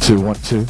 Two, 1, 2.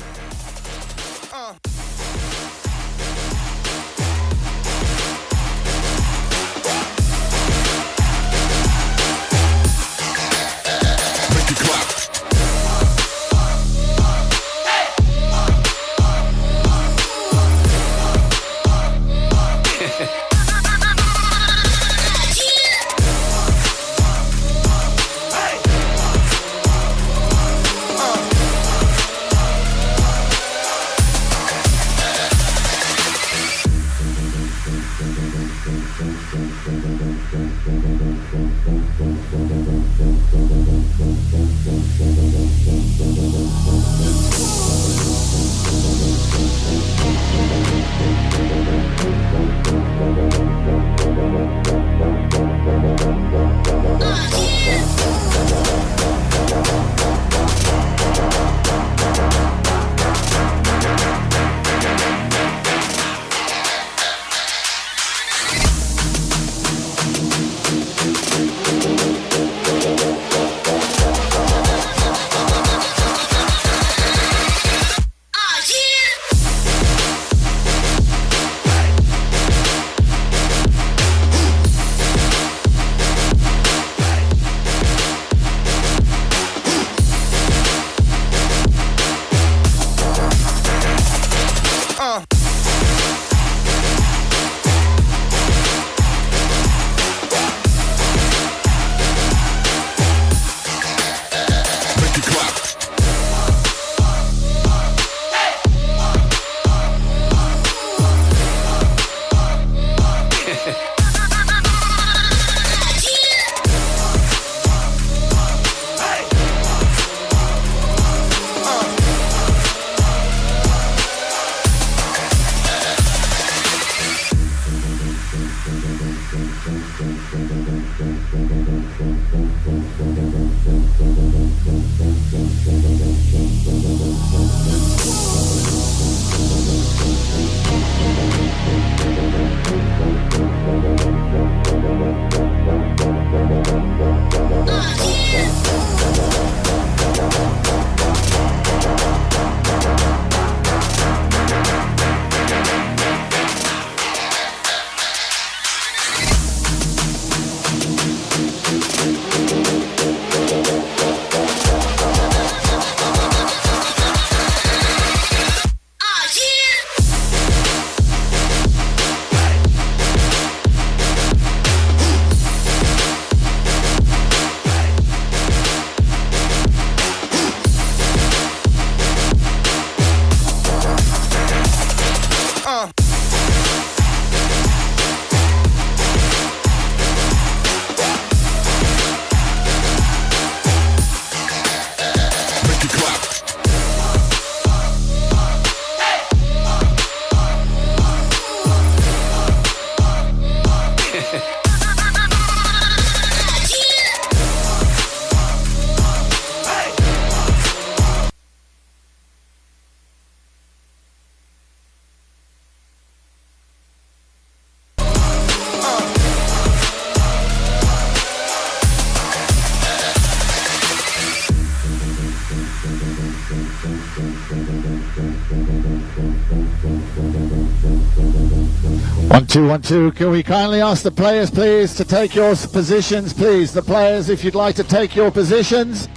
One, two, 1, 2. Can we kindly ask the players, please, to take your positions, please? The players, if you'd like to take your positions.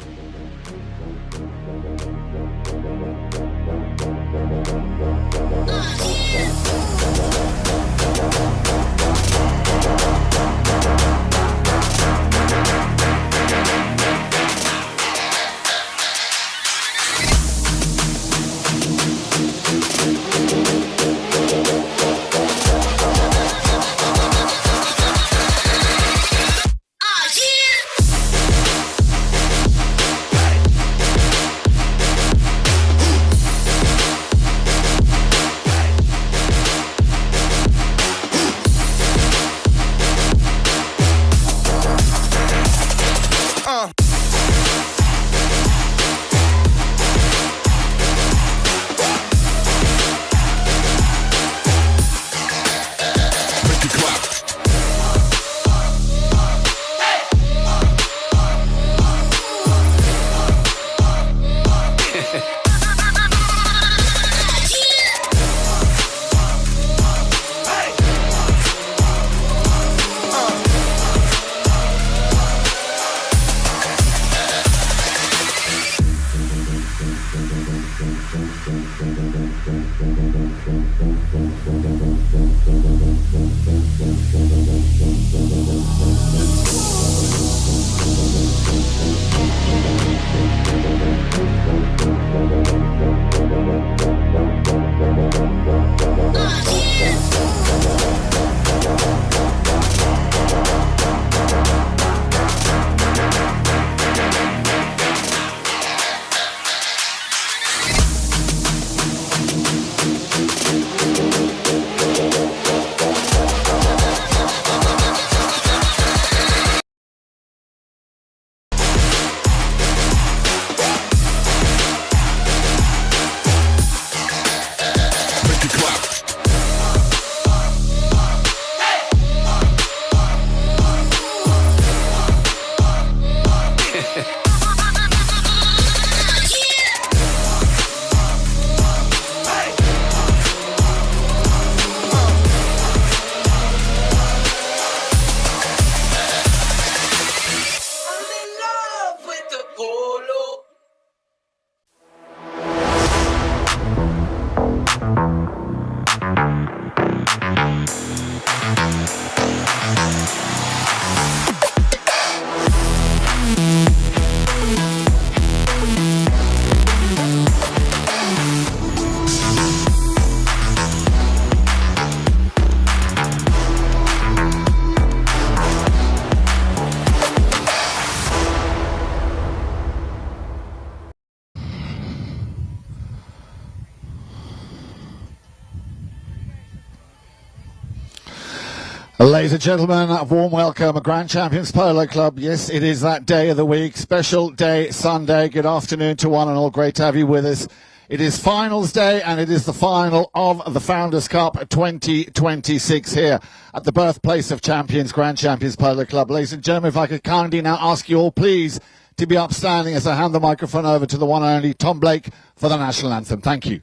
Ladies and gentlemen, a warm welcome, Grand Champions Polo Club. Yes, it is that day of the week, special day, Sunday. Good afternoon to one and all. Great to have you with us. It is finals day, and it is the final of the Founders Cup 2026 here at the birthplace of champions, Grand Champions Polo Club. Ladies and gentlemen, if I could kindly now ask you all, please, to be upstanding as I hand the microphone over to the one and only Tom Blake for the national anthem. Thank you.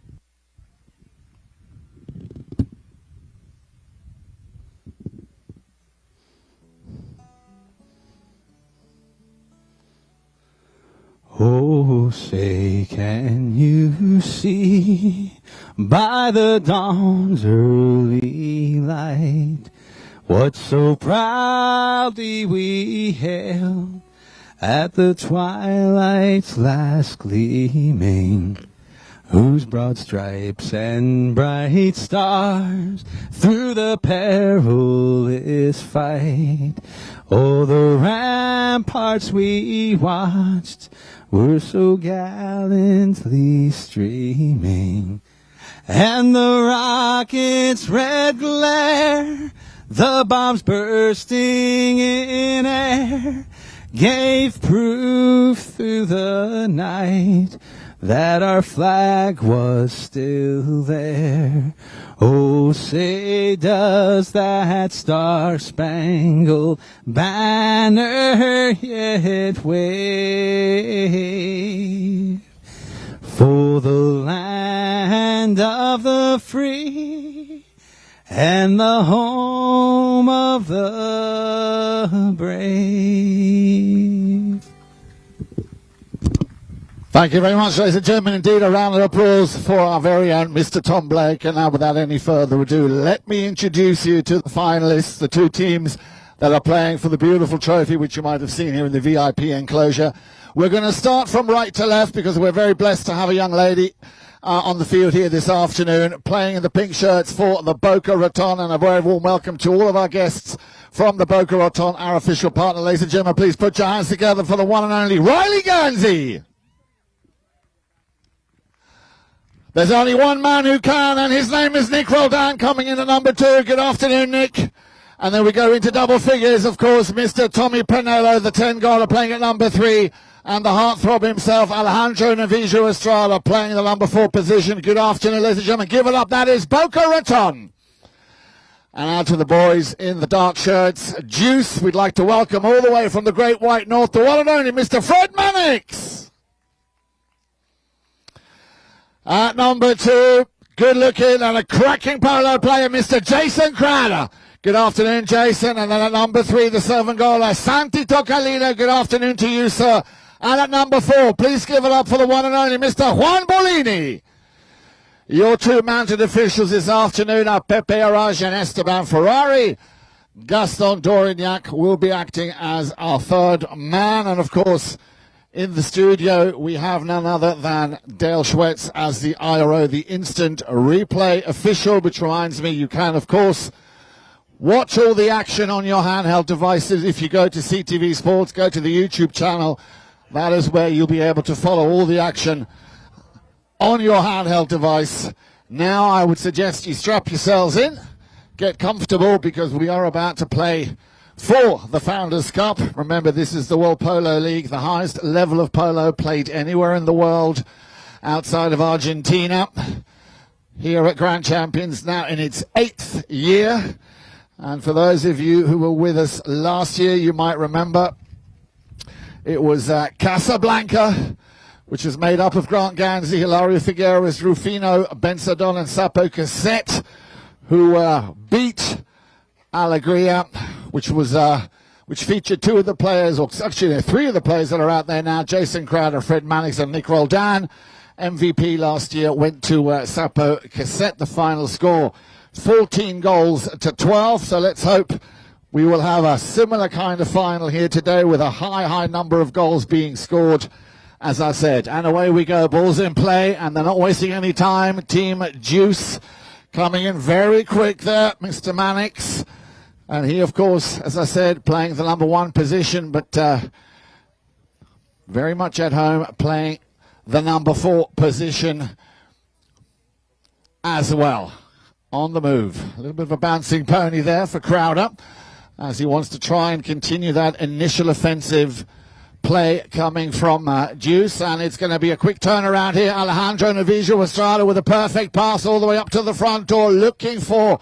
Oh, say, can you see by the dawn's early light what so proudly we hailed at the twilight's last gleaming, whose broad stripes and bright stars through the perilous fight, oh, the ramparts we watched were so gallantly streaming, and the rocket's red glare, the bombs bursting in air, gave proof through the night that our flag was still there. Oh, say, does that star-spangled banner yet wave for the land of the free and the home of the brave? Thank you very much, ladies and gentlemen. Indeed, a round of applause for our very own Mr. Tom Blake. And now, without any further ado, let me introduce you to the finalists, the two teams that are playing for the beautiful trophy, which you might have seen here in the VIP enclosure. We're going to start from right to left because we're very blessed to have a young lady on the field here this afternoon, playing in the pink shirts for the Boca Raton. And a very warm welcome to all of our guests from the Boca Raton, our official partner. Ladies and gentlemen, please put your hands together for the one and only Riley Guernsey. There's only one man who can, and his name is Nick Roldan, coming in at number 2. Good afternoon, Nick. And then we go into double figures, of course, Mr. Tommy Penello, the 10-goaler, playing at number 3, and the heartthrob himself, Alejandro Navijo Estrada, playing the number 4 position. Good afternoon, ladies and gentlemen. Give it up. That is Boca Raton. And out to the boys in the dark shirts, Juice. We'd like to welcome all the way from the Great White North, the one and only Mr. Fred Mannix. At number 2, good looking and a cracking polo player, Mr. Jason Crowder. Good afternoon, Jason. And then at number 3, the 7-goaler, Santi Tocalino. Good afternoon to you, sir. And at number 4, please give it up for the one and only Mr. Juan Bolini. Your two mounted officials this afternoon are Pepe Araj and Esteban Ferrari. Gaston Dorignac will be acting as our third man. And, of course, in the studio, we have none other than Dale Schwetz as the IRO, the instant replay official, which reminds me, you can, of course, watch all the action on your handheld devices. If you go to CTV Sports, go to the YouTube channel. That is where you'll be able to follow all the action on your handheld device. Now, I would suggest you strap yourselves in, get comfortable, because we are about to play for the Founders Cup. Remember, this is the World Polo League, the highest level of polo played anywhere in the world outside of Argentina. Here at Grand Champions, now in its 8th year. And for those of you who were with us last year, you might remember it was Casablanca, which is made up of Grant Guernsey, Hilario Figueres, Rufino Bensadon, and Sapo Cassette, who beat Alegria, which featured 2 of the players, or actually 3 of the players that are out there now, Jason Crowder, Fred Mannix, and Nick Roldan. MVP last year went to Sapo Cassette. The final score, 14 goals to 12. So let's hope we will have a similar kind of final here today with a high number of goals being scored, as I said. And away we go. Ball's in play, and they're not wasting any time. Team Juice coming in very quick there, Mr. Mannix. And he, of course, as I said, playing the number 1 position, but very much at home playing the number 4 position as well. on the move. A little bit of a bouncing pony there for Crowder as he wants to try and continue that initial offensive play coming from Deuce, and it's going to be a quick turnaround here. Alejandro Navijo Estrada with a perfect pass all the way up to the front door, looking for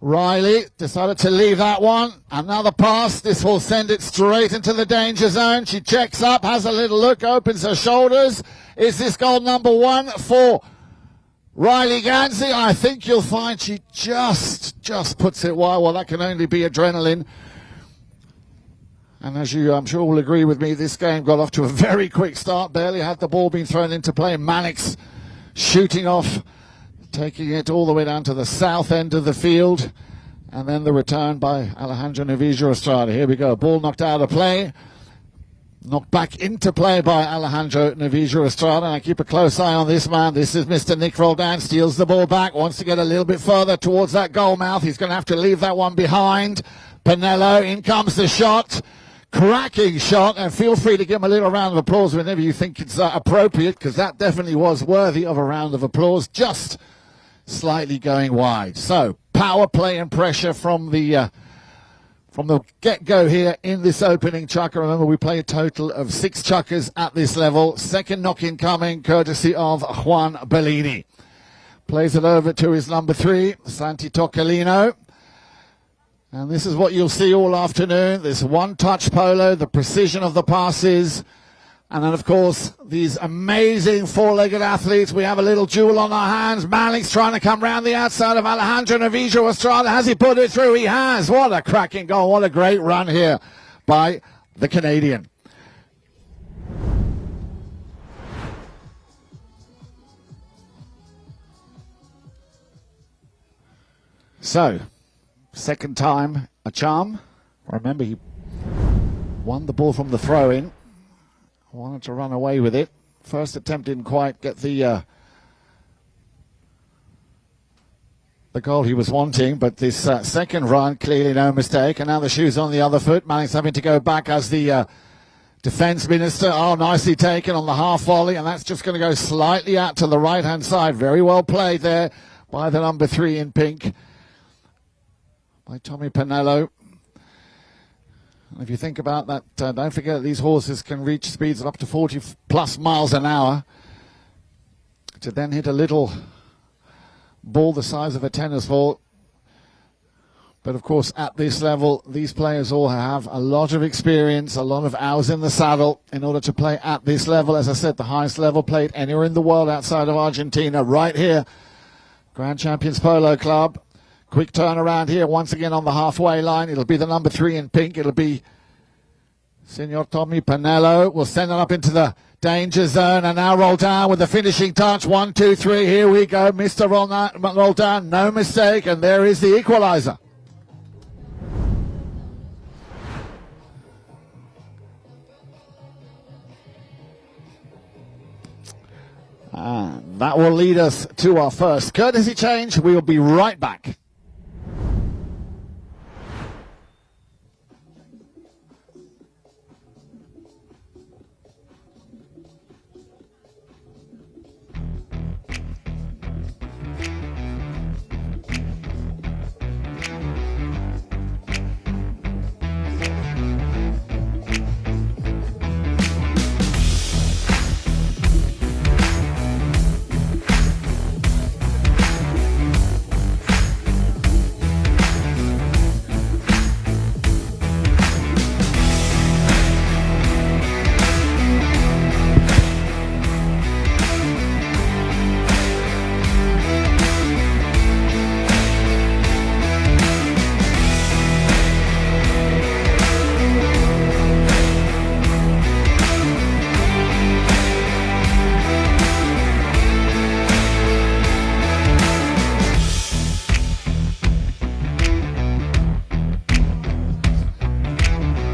Riley. Decided to leave that one. Another pass. This will send it straight into the danger zone. She checks up, has a little look, opens her shoulders. Is this goal number one for Riley Gansey? I think you'll find she just puts it wide. Well, that can only be adrenaline. And as you, I'm sure, will agree with me, this game got off to a very quick start. Barely had the ball been thrown into play. Mannix shooting off, taking it all the way down to the south end of the field. And then the return by Alejandro Navijo Estrada. Here we go. Ball knocked out of play. Knocked back into play by Alejandro Navijo Estrada. And I keep a close eye on this man. This is Mr. Nick Roldan. Steals the ball back. Wants to get a little bit further towards that goal mouth. He's going to have to leave that one behind. Pinello, in comes the shot. Cracking shot, and feel free to give him a little round of applause whenever you think it's appropriate, because that definitely was worthy of a round of applause, just slightly going wide. So power play and pressure from the get-go here in this opening chukker. Remember, we play a total of 6 chukkers at this level. Second knock-in coming, courtesy of Juan Bellini. Plays it over to his number 3, Santi Toccolino. And this is what you'll see all afternoon, this one-touch polo, the precision of the passes, and then, of course, these amazing four-legged athletes. We have a little duel on our hands. Mannix trying to come round the outside of Alejandro Navijo Estrada. Has he put it through? He has. What a cracking goal. What a great run here by the Canadian. So, second time, a charm. Remember, he won the ball from the throw-in. Wanted to run away with it. First attempt didn't quite get the goal he was wanting, but this second run, clearly no mistake. And now the shoe's on the other foot. Mannix having to go back as the defence minister. Oh, nicely taken on the half volley, and that's just going to go slightly out to the right-hand side. Very well played there by the number 3 in pink, by Tommy Pinello. If you think about that, don't forget that these horses can reach speeds of up to 40 plus miles an hour. To then hit a little ball the size of a tennis ball. But of course, at this level, these players all have a lot of experience, a lot of hours in the saddle in order to play at this level. As I said, the highest level played anywhere in the world outside of Argentina, right here. Grand Champions Polo Club. Quick turnaround here, once again on the halfway line. It'll be the number 3 in pink. It'll be Senor Tommy Pinello. We'll send it up into the danger zone and now roll down with the finishing touch. 1, 2, 3. Here we go. Mr. Roldan, no mistake. And there is the equalizer. And that will lead us to our first courtesy change. We will be right back.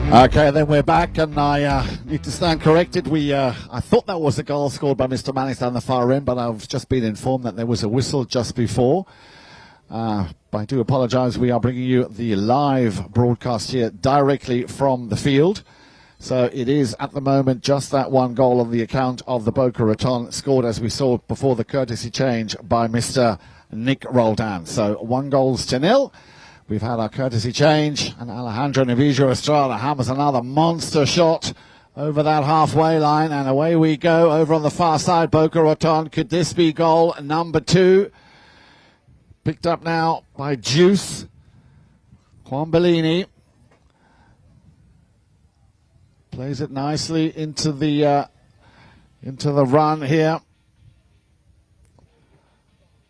Okay, then we're back, and I need to stand corrected. I thought that was a goal scored by Mr. Mannix down the far end, but I've just been informed that there was a whistle just before. I do apologise. We are bringing you the live broadcast here directly from the field. So it is, at the moment, just that one goal on the account of the Boca Raton, scored, as we saw before, the courtesy change by Mr. Nick Roldan. So 1-0. We've had our courtesy change, and Alejandro Navijo Estrada hammers another monster shot over that halfway line, and away we go over on the far side. Boca Raton. Could this be goal number 2? Picked up now by Juice. Juan Bellini plays it nicely into the run here,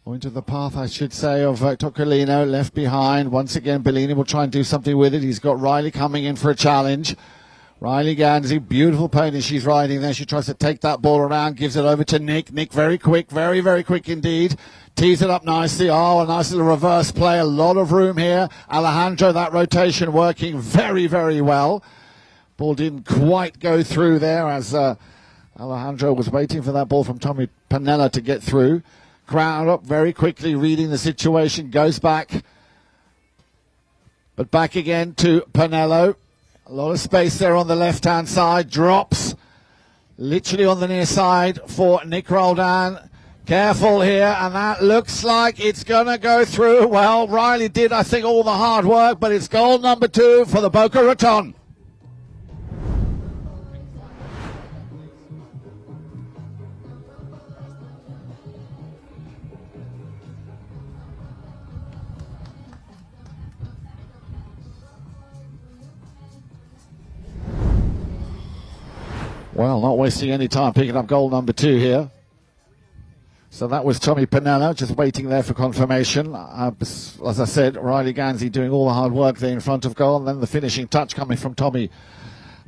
or into the path, I should say, of Toccolino, left behind. Once again, Bellini will try and do something with it. He's got Riley coming in for a challenge. Riley Ganzi, beautiful pony she's riding there. She tries to take that ball around, gives it over to Nick. Nick very quick, very, very quick indeed. Tees it up nicely. Oh, a nice little reverse play. A lot of room here. Alejandro, that rotation working very, very well. Ball didn't quite go through there as Alejandro was waiting for that ball from Tommy Panella to get through. Crowd up very quickly, reading the situation, goes back. But back again to Panello. A lot of space there on the left-hand side. Drops literally on the near side for Nick Roldan. Careful here, and that looks like it's going to go through. Well, Riley did, I think, all the hard work, but it's goal number 2 for the Boca Raton. Well, not wasting any time, picking up goal number 2 here. So that was Tommy Panella, just waiting there for confirmation. As I said, Riley Ganzi doing all the hard work there in front of goal, and then the finishing touch coming from Tommy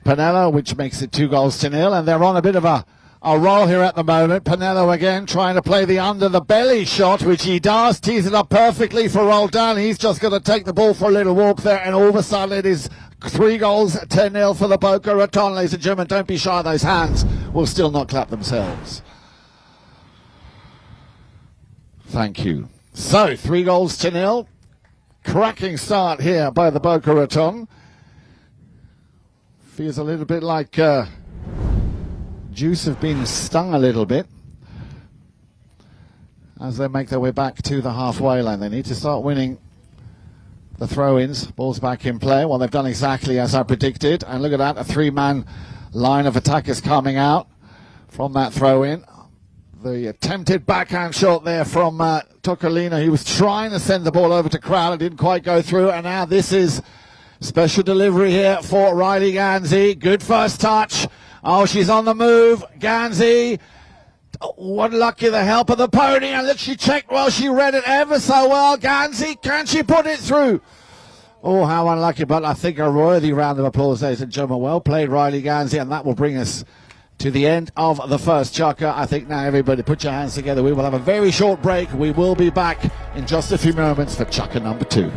Panella, which makes it 2-0. And they're on a bit of a roll here at the moment. Panella again trying to play the under the belly shot, which he does. Tees it up perfectly for Roldan. He's just going to take the ball for a little walk there, and all of a sudden it is 3-0 for the Boca Raton. Ladies and gentlemen, don't be shy. Those hands will still not clap themselves. Thank you. So, 3-0. Cracking start here by the Boca Raton. Feels a little bit like Juice have been stung a little bit as they make their way back to the halfway line. They need to start winning the throw-ins. Ball's back in play. Well, they've done exactly as I predicted. And look at that, a 3-man line of attackers coming out from that throw-in. The attempted backhand shot there from Toccolino. He was trying to send the ball over to Crowder, didn't quite go through. And now this is special delivery here for Riley Ganzi. Good first touch. Oh, she's on the move. Ganzi. What lucky the help of the pony. And look, she checked well. She read it ever so well. Ganzi, can she put it through? Oh, how unlucky. But I think a worthy round of applause, ladies and gentlemen. Well played, Riley Ganzi. And that will bring us to the end of the first Chukka. I think now everybody put your hands together. We will have a very short break. We will be back in just a few moments for Chukka number 2.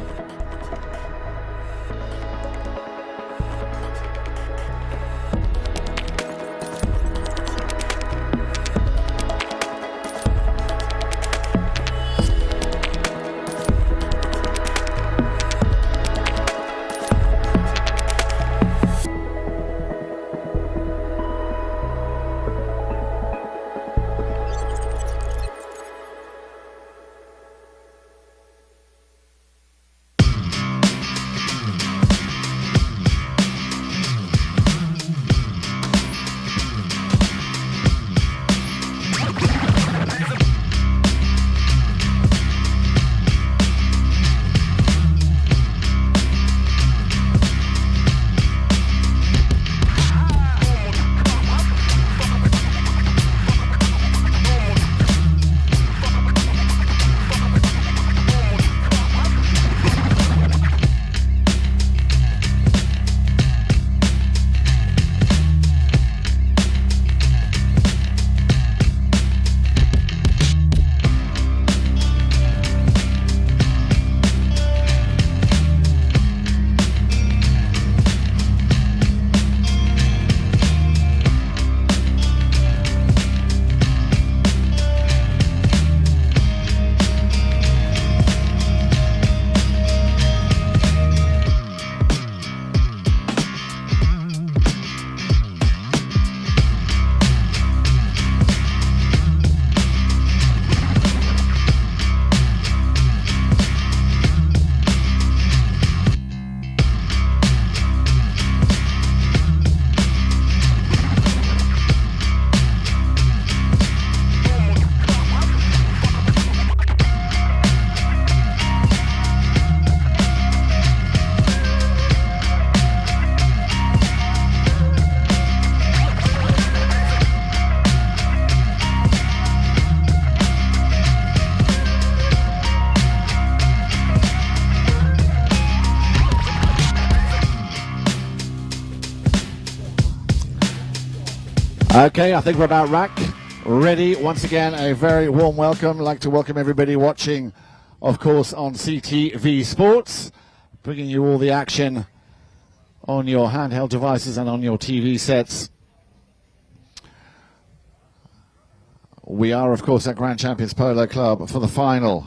Okay, I think we're about rack ready. Once again, a very warm welcome. I'd like to welcome everybody watching, of course, on CTV Sports, bringing you all the action on your handheld devices and on your TV sets. We are, of course, at Grand Champions Polo Club for the final.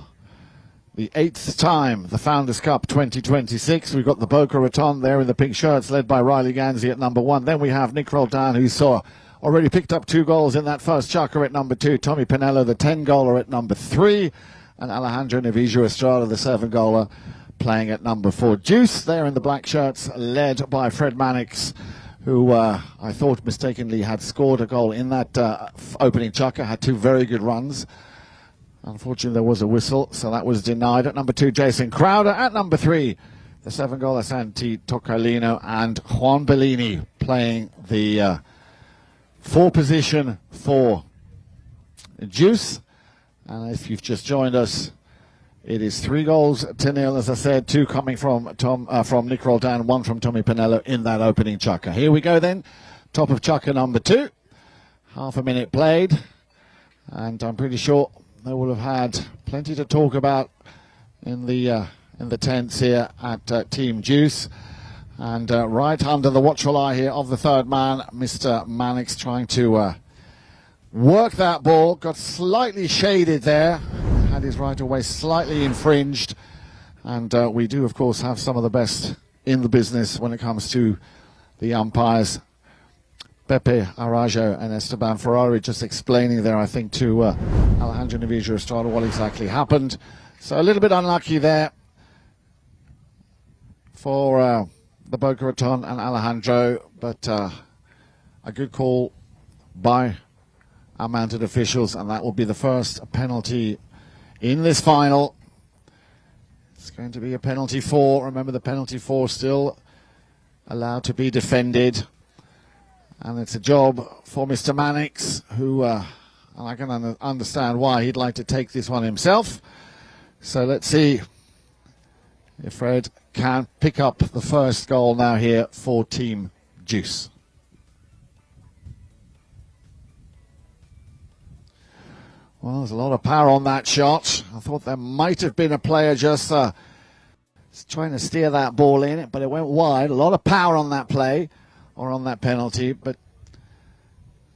The 8th time, the Founders Cup 2026. We've got the Boca Raton there in the pink shirts, led by Riley Ganzi at number 1. Then we have Nick Roldan, who already picked up 2 goals in that first chukker at number 2. Tommy Pinello, the 10-goaler at number 3. And Alejandro Navijo Estrada, the 7-goaler, playing at number 4. Juice there in the black shirts, led by Fred Mannix, who I thought mistakenly had scored a goal in that opening chukker, had 2 very good runs. Unfortunately, there was a whistle, so that was denied. At number 2, Jason Crowder. At number 3, the 7-goaler Santi Toccarlino, and Juan Bellini playing the 4 position for Juice. And if you've just joined us, it is 3-0, as I said, 2 coming from Nick Roldan, 1 from Tommy Pinello in that opening chukker. Here we go then, top of chukker number 2. Half a minute played, and I'm pretty sure they will have had plenty to talk about in the tents here at Team Juice. And right under the watchful eye here of the third man, Mr. Mannix, trying to work that ball. Got slightly shaded there. Had his right of way slightly infringed. And we do, of course, have some of the best in the business when it comes to the umpires. Pepe Arajo and Esteban Ferrari just explaining there, I think, to Alejandro Navijo Estrada what exactly happened. So a little bit unlucky there for the Boca Raton and Alejandro, but a good call by our mounted officials, and that will be the first penalty in this final. It's going to be a penalty 4. Remember, the penalty 4 still allowed to be defended. And it's a job for Mr. Mannix, who, and I can understand why he'd like to take this one himself. So let's see if Fred can pick up the first goal now here for Team Juice. Well, there's a lot of power on that shot. I thought there might have been a player just trying to steer that ball in, but it went wide. A lot of power on that play, or on that penalty, but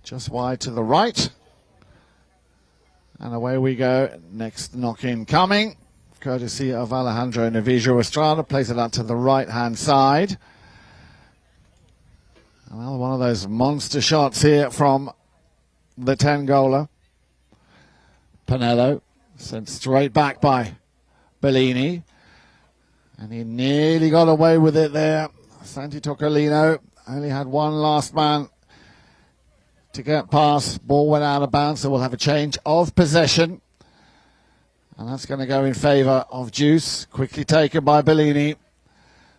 just wide to the right. And away we go. Next knock-in coming, courtesy of Alejandro Navijo Estrada. Plays it out to the right-hand side. Another one of those monster shots here from the 10-goaler. Pinello sent straight back by Bellini. And he nearly got away with it there. Santi Toccarlino only had one last man to get past. Ball went out of bounds, so we'll have a change of possession. And that's going to go in favour of Juice. Quickly taken by Bellini.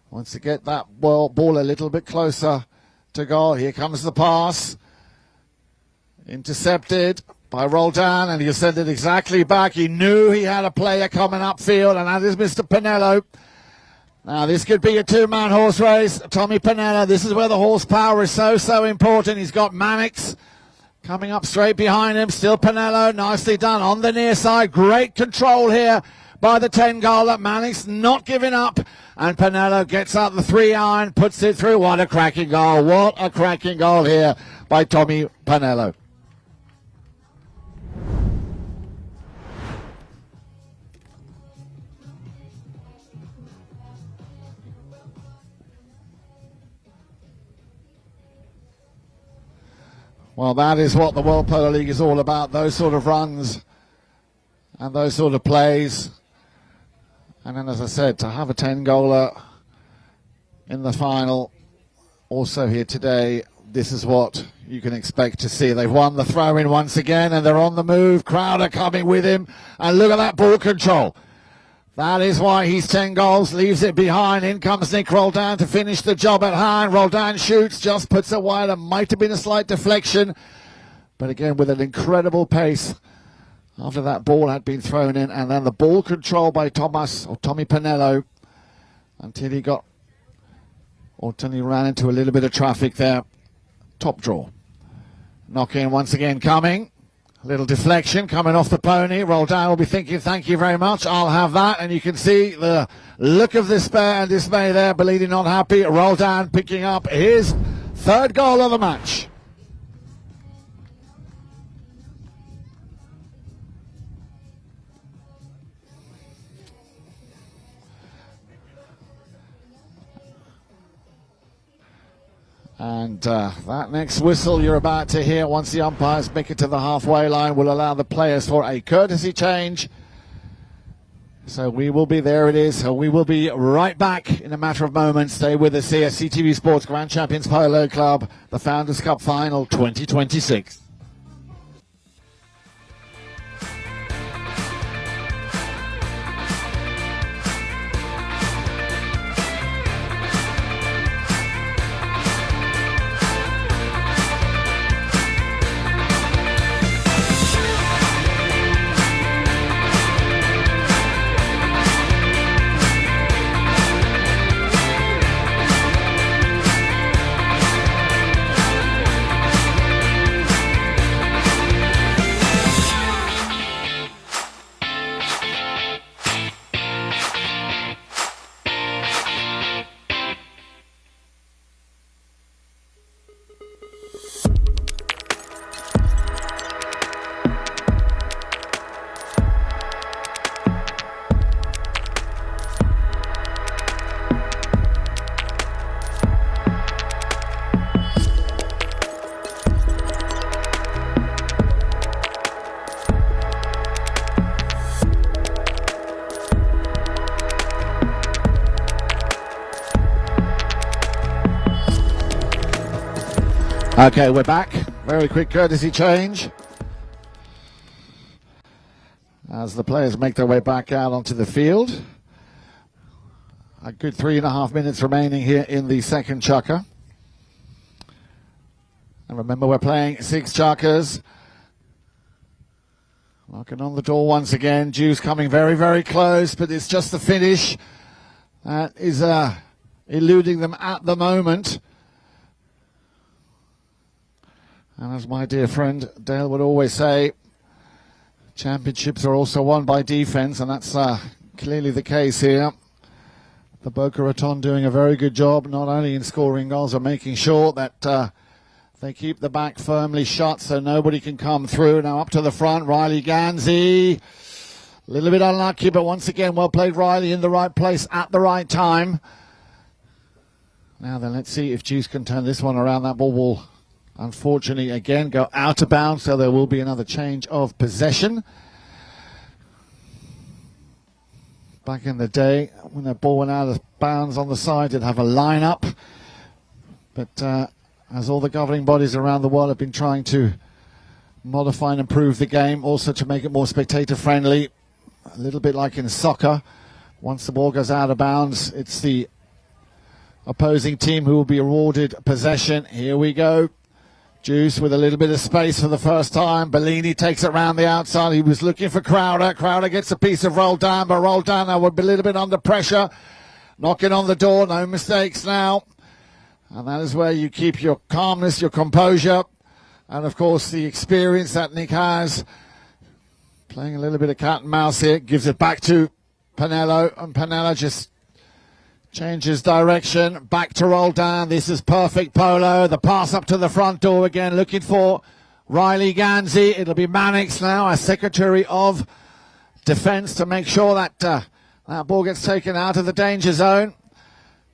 Wants to get that ball a little bit closer to goal. Here comes the pass. Intercepted by Roldan, and he'll send it exactly back. He knew he had a player coming upfield, and that is Mr. Pinello. Now, this could be a 2-man horse race. Tommy Pinello, this is where the horsepower is so important. He's got Mannix coming up straight behind him. Still Pinello, nicely done on the near side. Great control here by the 10-goaler. Mannix not giving up. And Pinello gets out the 3-iron, puts it through. What a cracking goal. What a cracking goal here by Tommy Pinello. Well, that is what the World Polo League is all about, those sort of runs and those sort of plays. And then, as I said, to have a 10-goaler in the final, also here today, this is what you can expect to see. They've won the throw-in once again, and they're on the move. Crowder coming with him, and look at that ball control. That is why he's 10 goals, leaves it behind. In comes Nick Roldan to finish the job at hand. Roldan shoots, just puts it wide. It might have been a slight deflection. But again, with an incredible pace after that ball had been thrown in. And then the ball control by Tommy Pinello until he ran into a little bit of traffic there. Top draw. Knock-in once again coming. A little deflection coming off the pony. Roldan will be thinking, thank you very much. I'll have that. And you can see the look of despair and dismay there. Bellini not happy. Roldan picking up his third goal of the match. And that next whistle you're about to hear once the umpires make it to the halfway line will allow the players for a courtesy change. So we will be, there it is, so we will be right back in a matter of moments. Stay with us here, CTV Sports Grand Champions Polo Club, the Founders Cup Final 2026. Okay, we're back. Very quick courtesy change as the players make their way back out onto the field. A good 3.5 minutes remaining here in the second chukker. And remember, we're playing 6 chukkers. Knocking on the door once again. Juice coming very, very close, but it's just the finish that is eluding them at the moment. And as my dear friend Dale would always say, championships are also won by defense, and that's clearly the case here. The Boca Raton doing a very good job, not only in scoring goals, but making sure that they keep the back firmly shut so nobody can come through. Now up to the front, Riley Ganzi. A little bit unlucky, but once again, well played, Riley, in the right place at the right time. Now then, let's see if Juice can turn this one around. That ball will unfortunately again go out of bounds, so there will be another change of possession. Back in the day, when that ball went out of bounds on the side, it'd have a line-up. But as all the governing bodies around the world have been trying to modify and improve the game, also to make it more spectator-friendly, a little bit like in soccer, once the ball goes out of bounds, it's the opposing team who will be awarded possession. Here we go. Juice with a little bit of space for the first time. Bellini takes it round the outside. He was looking for Crowder. Crowder gets a piece of Roldan, but Roldan now would be a little bit under pressure. Knocking on the door, no mistakes now. And that is where you keep your calmness, your composure, and of course the experience that Nick has. Playing a little bit of cat and mouse here. Gives it back to Pinello, and Pinello just changes direction, back to Roldan. This is perfect polo. The pass up to the front door again, looking for Riley Ganzi. It'll be Mannix now, as Secretary of Defence, to make sure that that ball gets taken out of the danger zone.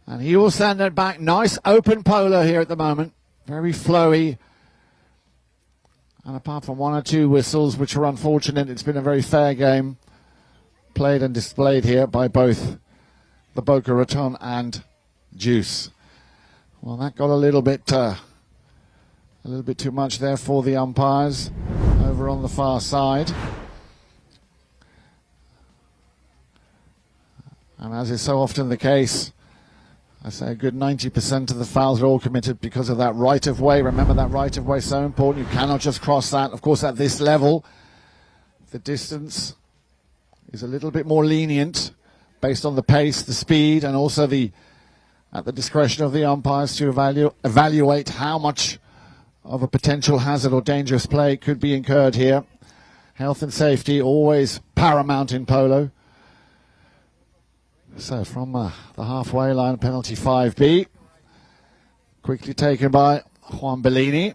And he will send it back. Nice open polo here at the moment. Very flowy. And apart from 1 or 2 whistles, which are unfortunate, it's been a very fair game played and displayed here by both the Boca Raton and Juice. Well, that got a little bit too much there for the umpires over on the far side. And as is so often the case, I say a good 90% of the fouls are all committed because of that right-of-way. Remember, that right-of-way is so important. You cannot just cross that. Of course, at this level, the distance is a little bit more lenient based on the pace, the speed, and also at the discretion of the umpires to evaluate how much of a potential hazard or dangerous play could be incurred here. Health and safety always paramount in polo. So from the halfway line, penalty 5B. Quickly taken by Juan Bellini.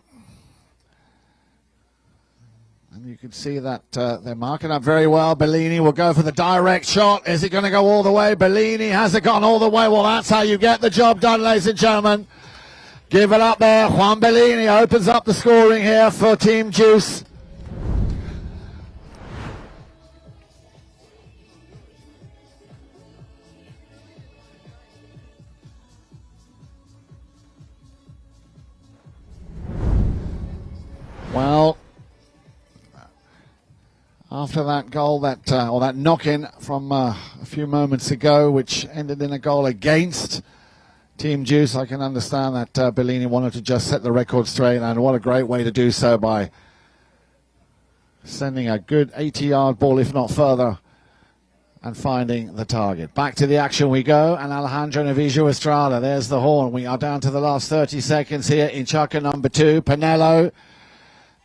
And you can see that they're marking up very well. Bellini will go for the direct shot. Is it going to go all the way? Bellini, has it gone all the way? Well, that's how you get the job done, ladies and gentlemen. Give it up there. Juan Bellini opens up the scoring here for Team Juice. Well, after that goal, or that knock-in from a few moments ago, which ended in a goal against Team Juice, I can understand that Bellini wanted to just set the record straight, and what a great way to do so by sending a good 80-yard ball, if not further, and finding the target. Back to the action we go, and Alejandro Navijo Estrada, there's the horn. We are down to the last 30 seconds here in Chukka number 2. Pinello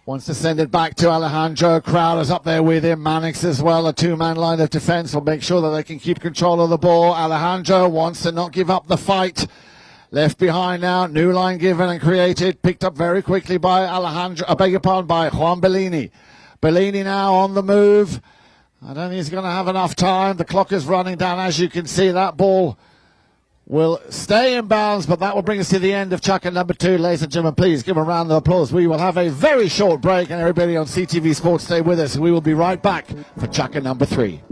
wants to send it back to Alejandro. Crowder's up there with him. Mannix as well. A two-man line of defense will make sure that they can keep control of the ball. Alejandro wants to not give up the fight. Left behind now. New line given and created. Picked up very quickly by by Juan Bellini. Bellini now on the move. I don't think he's going to have enough time. The clock is running down. As you can see, that ball will stay in bounds, but that will bring us to the end of Chukka number 2. Ladies and gentlemen, please give a round of applause. We will have a very short break, and everybody on CTV Sports, stay with us. We will be right back for Chukka number 3.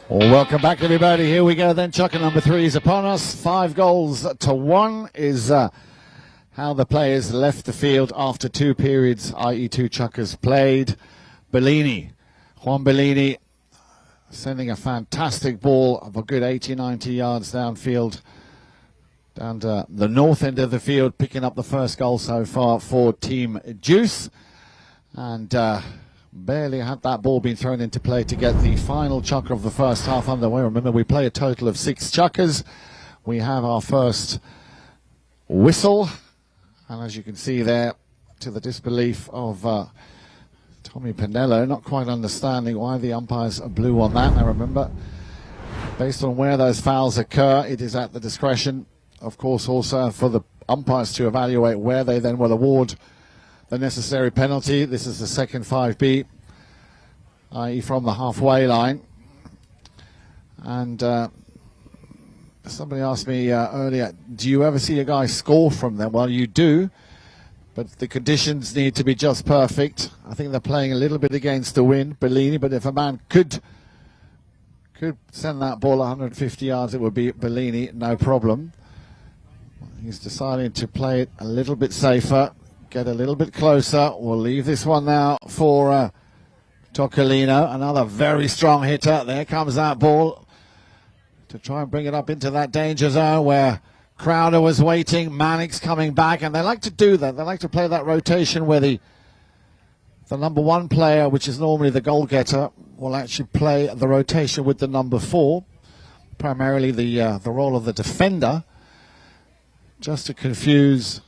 Well, welcome back, everybody. Here we go then. Chukka number 3 is upon us. 5-1 is how the players left the field after 2 periods, i.e. 2 Chukkas played. Bellini, Juan Bellini, sending a fantastic ball of a good 80, 90 yards downfield, down to the north end of the field, picking up the first goal so far for Team Juice. And Barely had that ball been thrown into play to get the final chukker of the first half underway. Remember, we play a total of 6 chukkers. We have our first whistle. And as you can see there, to the disbelief of Tommy Pinello, not quite understanding why the umpires blew on that. Now remember, based on where those fouls occur, it is at the discretion, of course, also for the umpires to evaluate where they then will award the necessary penalty. This is the second 5B, i.e. from the halfway line. And somebody asked me earlier, do you ever see a guy score from them? Well, you do, but the conditions need to be just perfect. I think they're playing a little bit against the wind, Bellini, but if a man could send that ball 150 yards, it would be Bellini, no problem. He's deciding to play it a little bit safer, get a little bit closer. We'll leave this one now for Toccolino, another very strong hitter. There comes that ball to try and bring it up into that danger zone where Crowder was waiting. Mannix coming back, and they like to do that. They like to play that rotation where the number 1 player, which is normally the goal getter, will actually play the rotation with the number 4, primarily the role of the defender, just to confuse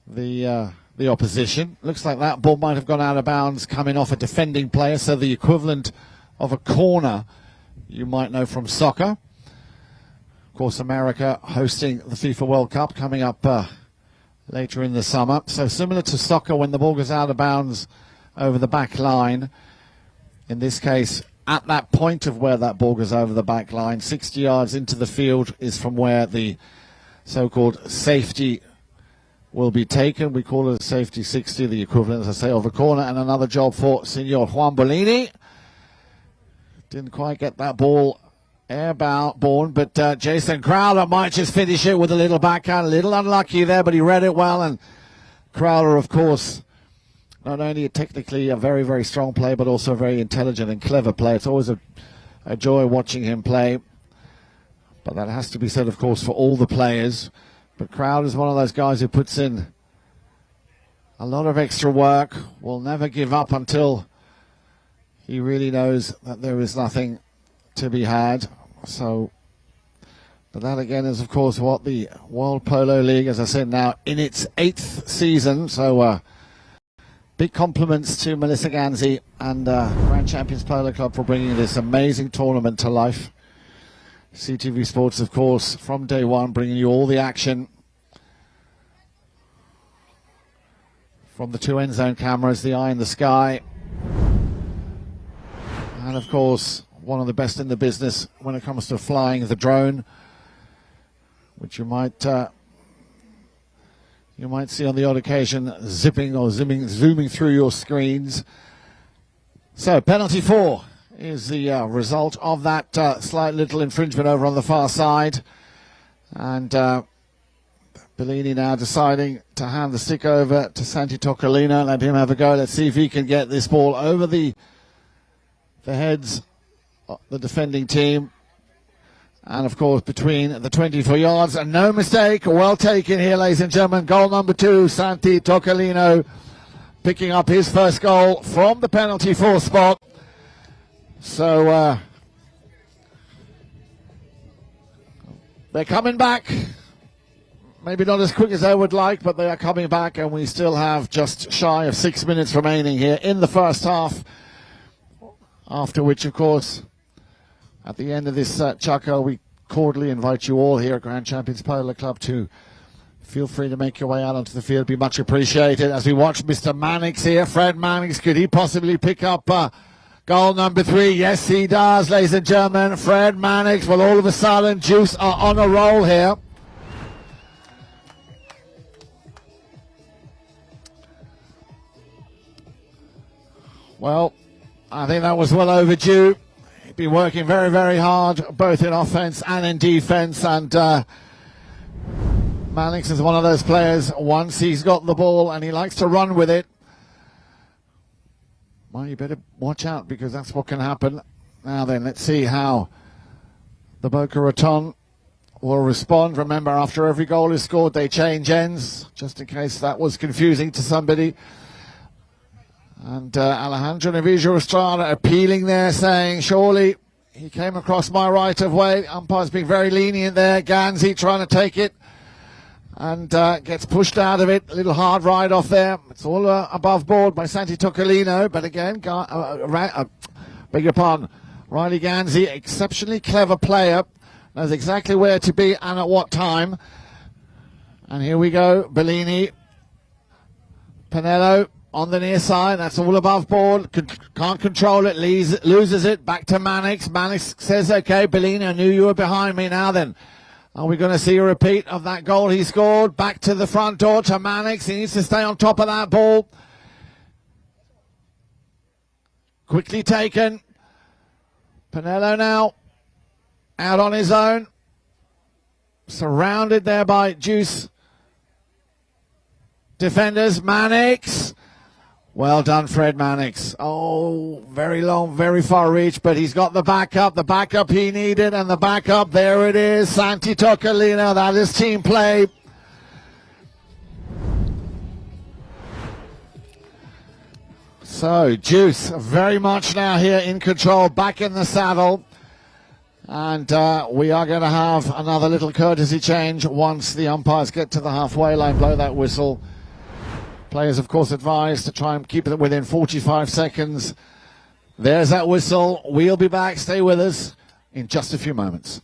the opposition. Looks like that ball might have gone out of bounds coming off a defending player, so the equivalent of a corner you might know from soccer. Of course, America hosting the FIFA World Cup coming up later in the summer. So similar to soccer, when the ball goes out of bounds over the back line, in this case, at that point of where that ball goes over the back line, 60 yards into the field is from where the so-called safety will be taken. We call it a safety 60, the equivalent, as I say, of a corner. And another job for Signor Juan Bellini. Didn't quite get that ball airborne, but Jason Crowder might just finish it with a little backhand. A little unlucky there, but he read it well. And Crowder, of course, not only technically a very, very strong player, but also a very intelligent and clever player. It's always a joy watching him play. But that has to be said, of course, for all the players. But Crowder is one of those guys who puts in a lot of extra work, will never give up until he really knows that there is nothing to be had. So, but that again is, of course, what the World Polo League, as I said, now in its 8th season. So, big compliments to Melissa Ganzi and Grand Champions Polo Club for bringing this amazing tournament to life. CTV Sports, of course, from day one, bringing you all the action from the 2 end zone cameras, the eye in the sky, and of course, one of the best in the business when it comes to flying the drone, which you might see on the odd occasion zipping or zooming through your screens. So, penalty 4 is the result of that slight little infringement over on the far side. And Bellini now deciding to hand the stick over to Santi Toccolino. Let him have a go. Let's see if he can get this ball over the heads of the defending team. And, of course, between the 24 yards. And no mistake. Well taken here, ladies and gentlemen. Goal number 2, Santi Toccolino picking up his first goal from the penalty 4 spot. So, they're coming back. Maybe not as quick as I would like, but they are coming back, and we still have just shy of 6 minutes remaining here in the first half. After which, of course, at the end of this chukker, we cordially invite you all here at Grand Champions Polo Club to feel free to make your way out onto the field. Be much appreciated as we watch Mr. Mannix here. Fred Mannix, could he possibly pick up goal number 3? Yes, he does, ladies and gentlemen. Fred Mannix, well, all of a sudden, Juice are on a roll here. Well, I think that was well overdue. He'd been working very, very hard, both in offense and in defense. And Mannix is one of those players, once he's got the ball and he likes to run with it, well, you better watch out, because that's what can happen. Now then, let's see how the Boca Raton will respond. Remember, after every goal is scored, they change ends, just in case that was confusing to somebody. And Alejandro Navijo Estrada appealing there, saying, surely he came across my right of way. Umpire's being very lenient there. Ganzi trying to take it and gets pushed out of it. A little hard ride off there. It's all above board by Santi Toccolino. But again, beg your pardon, Riley Ganzi, exceptionally clever player. Knows exactly where to be and at what time. And here we go, Bellini. Pinello on the near side, that's all above board, can't control it, loses it, back to Mannix. Mannix says, okay, Bellini, I knew you were behind me. Now then, are we going to see a repeat of that goal he scored? Back to the front door to Mannix, he needs to stay on top of that ball. Quickly taken. Pinello now, out on his own, surrounded there by Juice defenders. Mannix. Well done, Fred Mannix. Oh, very long, very far reach, but he's got the backup he needed, and the backup, there it is. Santi Toccolino, that is team play. So, Juice very much now here in control, back in the saddle. And we are going to have another little courtesy change once the umpires get to the halfway line, blow that whistle. Players, of course, advised to try and keep it within 45 seconds. There's that whistle. We'll be back. Stay with us in just a few moments.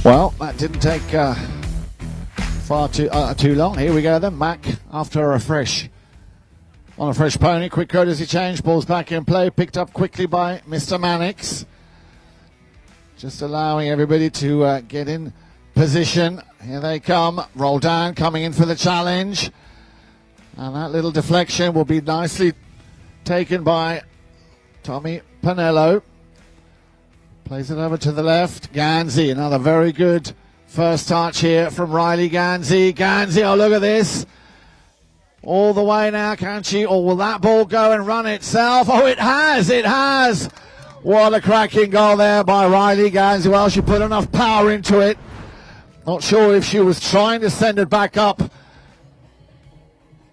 Well, that didn't take far too long. Here we go then. Mack after a fresh pony. Quick courtesy change. Ball's back in play. Picked up quickly by Mr. Mannix. Just allowing everybody to get in position. Here they come. Roldan coming in for the challenge. And that little deflection will be nicely taken by Tommy Pinello. Plays it over to the left. Ganzi, another very good first touch here from Riley Ganzi. Ganzi, oh, look at this. All the way now, can she? Or will that ball go and run itself? Oh, it has, it has. What a cracking goal there by Riley Ganzi. Well, she put enough power into it. Not sure if she was trying to send it back up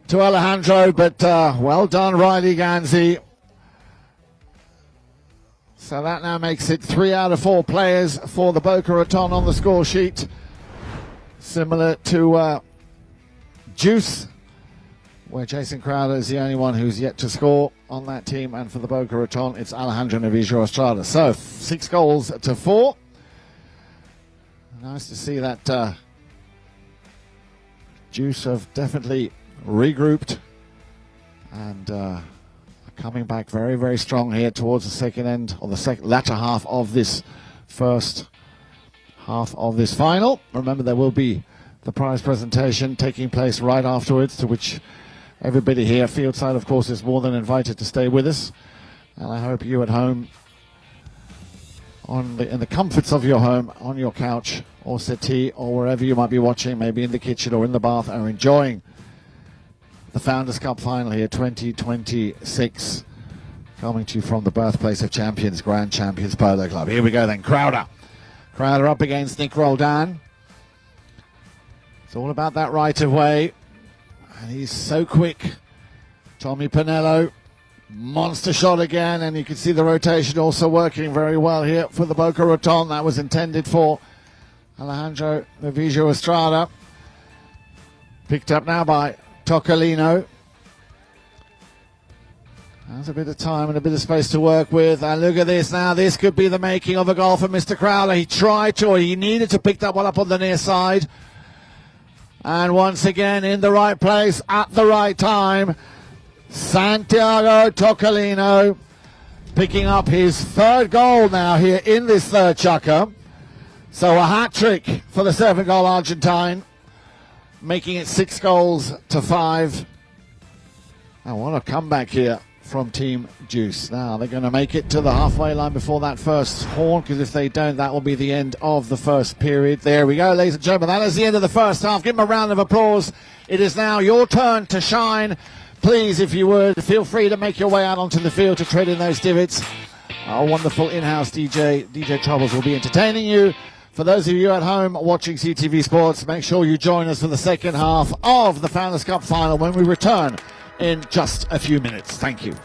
to Alejandro, but well done, Riley Ganzi. So that now makes it 3 out of 4 players for the Boca Raton on the score sheet. Similar to Juice, where Jason Crowder is the only one who's yet to score on that team. And for the Boca Raton, it's Alejandro Navijo Estrada. So 6 goals to 4. Nice to see that Juice have definitely regrouped and coming back very, very strong here towards the second end, or the latter half of this first half of this final. Remember, there will be the prize presentation taking place right afterwards, to which everybody here, fieldside, of course, is more than invited to stay with us. And I hope you at home, in the comforts of your home, on your couch or settee or wherever you might be watching, maybe in the kitchen or in the bath, are enjoying the Founders Cup final here, 2026. coming to you from the birthplace of champions, Grand Champions Polo Club. Here we go then, Crowder. Crowder up against Nick Roldan. It's all about that right of way. And he's so quick. Tommy Pinello, monster shot again, and you can see the rotation also working very well here for the Boca Raton. That was intended for Alejandro Navijo Estrada. Picked up now by Toccolino. Has a bit of time and a bit of space to work with. And look at this now. This could be the making of a goal for Mr. Crowder. He tried to, or he needed to pick that one up on the near side. And once again, in the right place, at the right time, Santiago Toccolino picking up his third goal now here in this third chukker. So a hat-trick for the 7-goal Argentine, making it 6-5. And what a comeback here from Team Juice. Now they're going to make it to the halfway line before that first horn, because if they don't, that will be the end of the first period. There we go, ladies and gentlemen. That is the end of the first half. Give them a round of applause. It is now your turn to shine. Please, if you would, feel free to make your way out onto the field to tread in those divots. Our wonderful in-house DJ Troubles, will be entertaining you. For those of you at home watching CTV Sports, make sure you join us for the second half of the Founders Cup final when we return in just a few minutes. Thank you.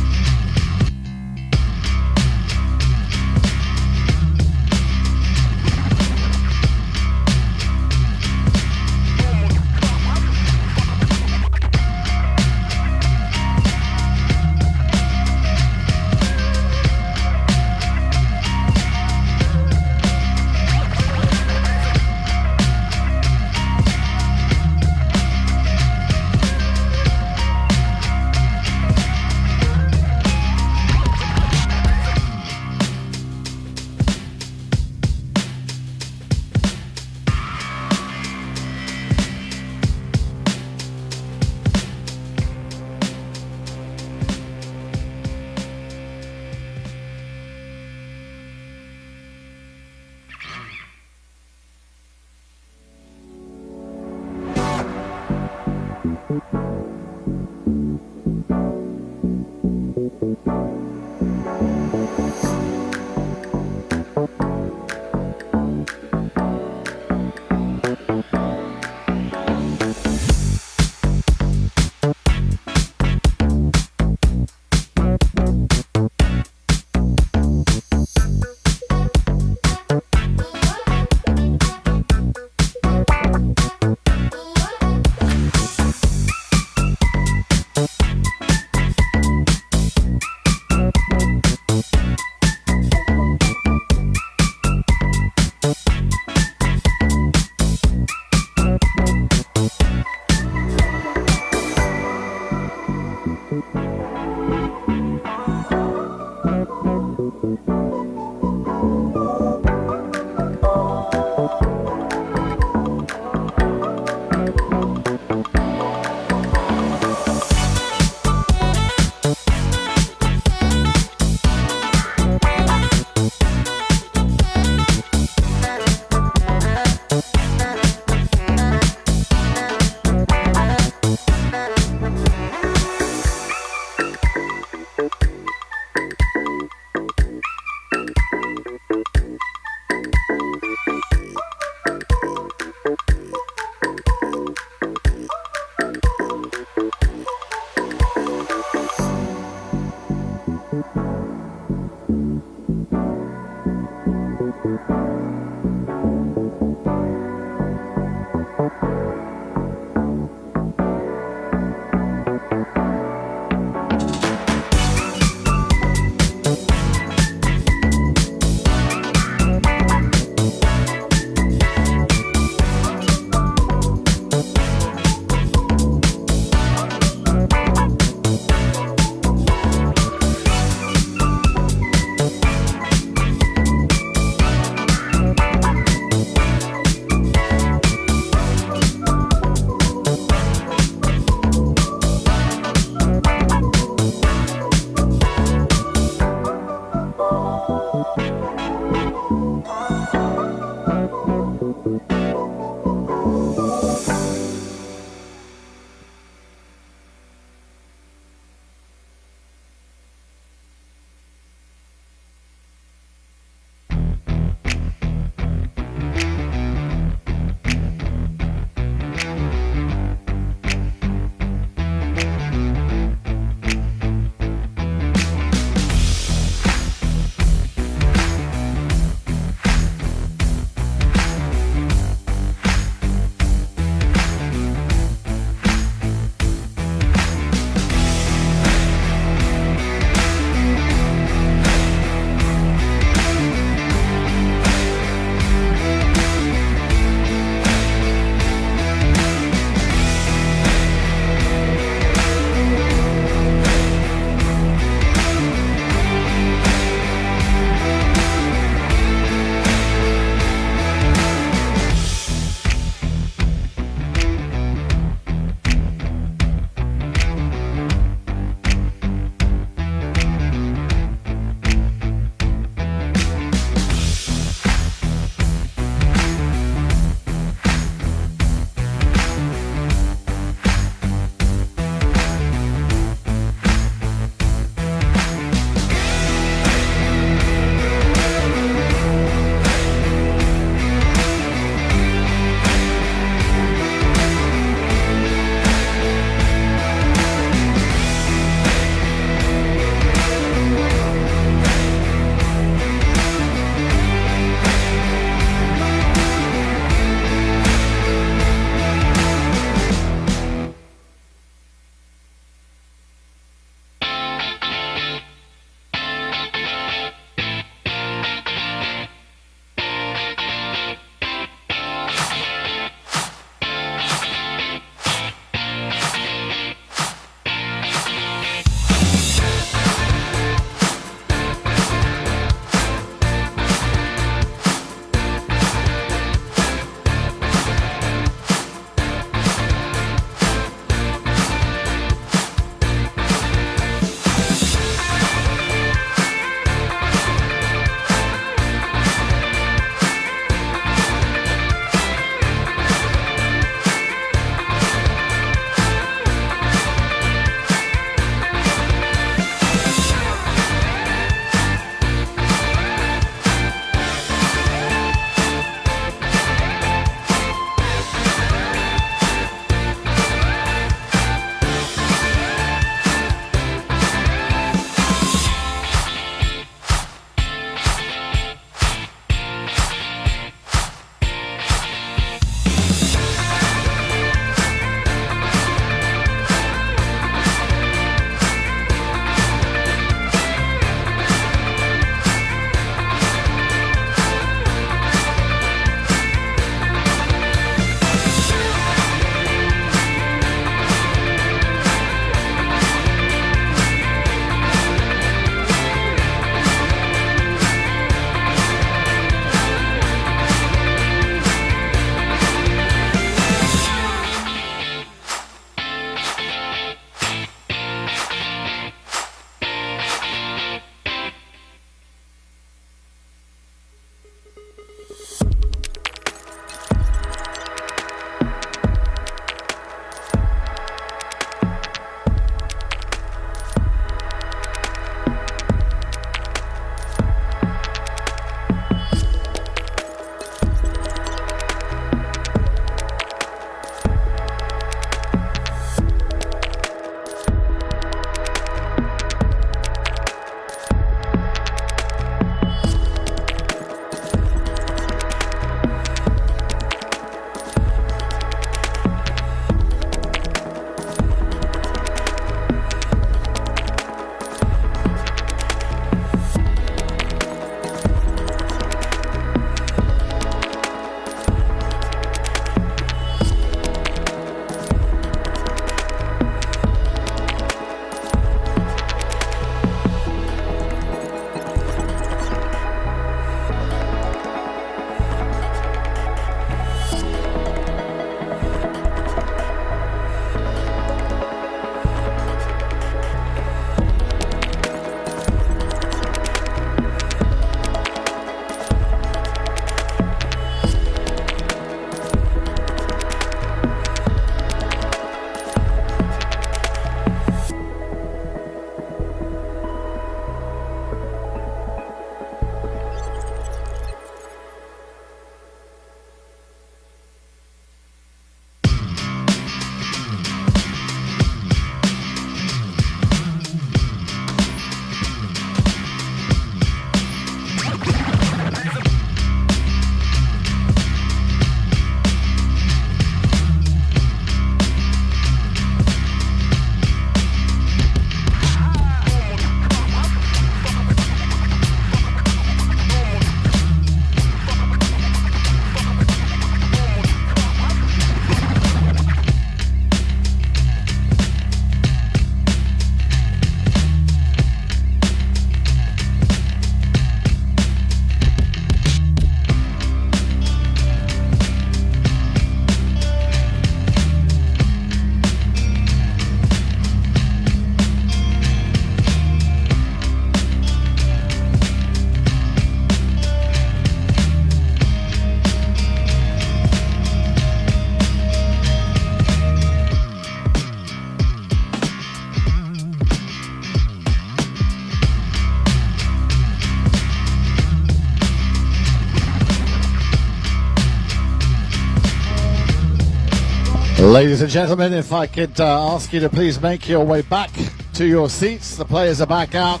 Ladies and gentlemen, if I could ask you to please make your way back to your seats. The players are back out.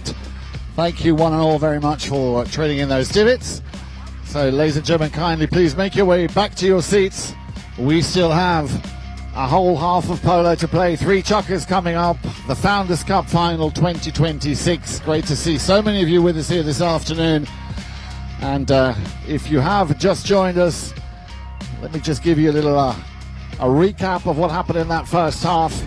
Thank you one and all very much for trading in those divots. So ladies and gentlemen, kindly please make your way back to your seats. We still have a whole half of polo to play. 3 chukkers coming up. The Founders Cup Final 2026. Great to see so many of you with us here this afternoon. And if you have just joined us, let me just give you a little a recap of what happened in that first half.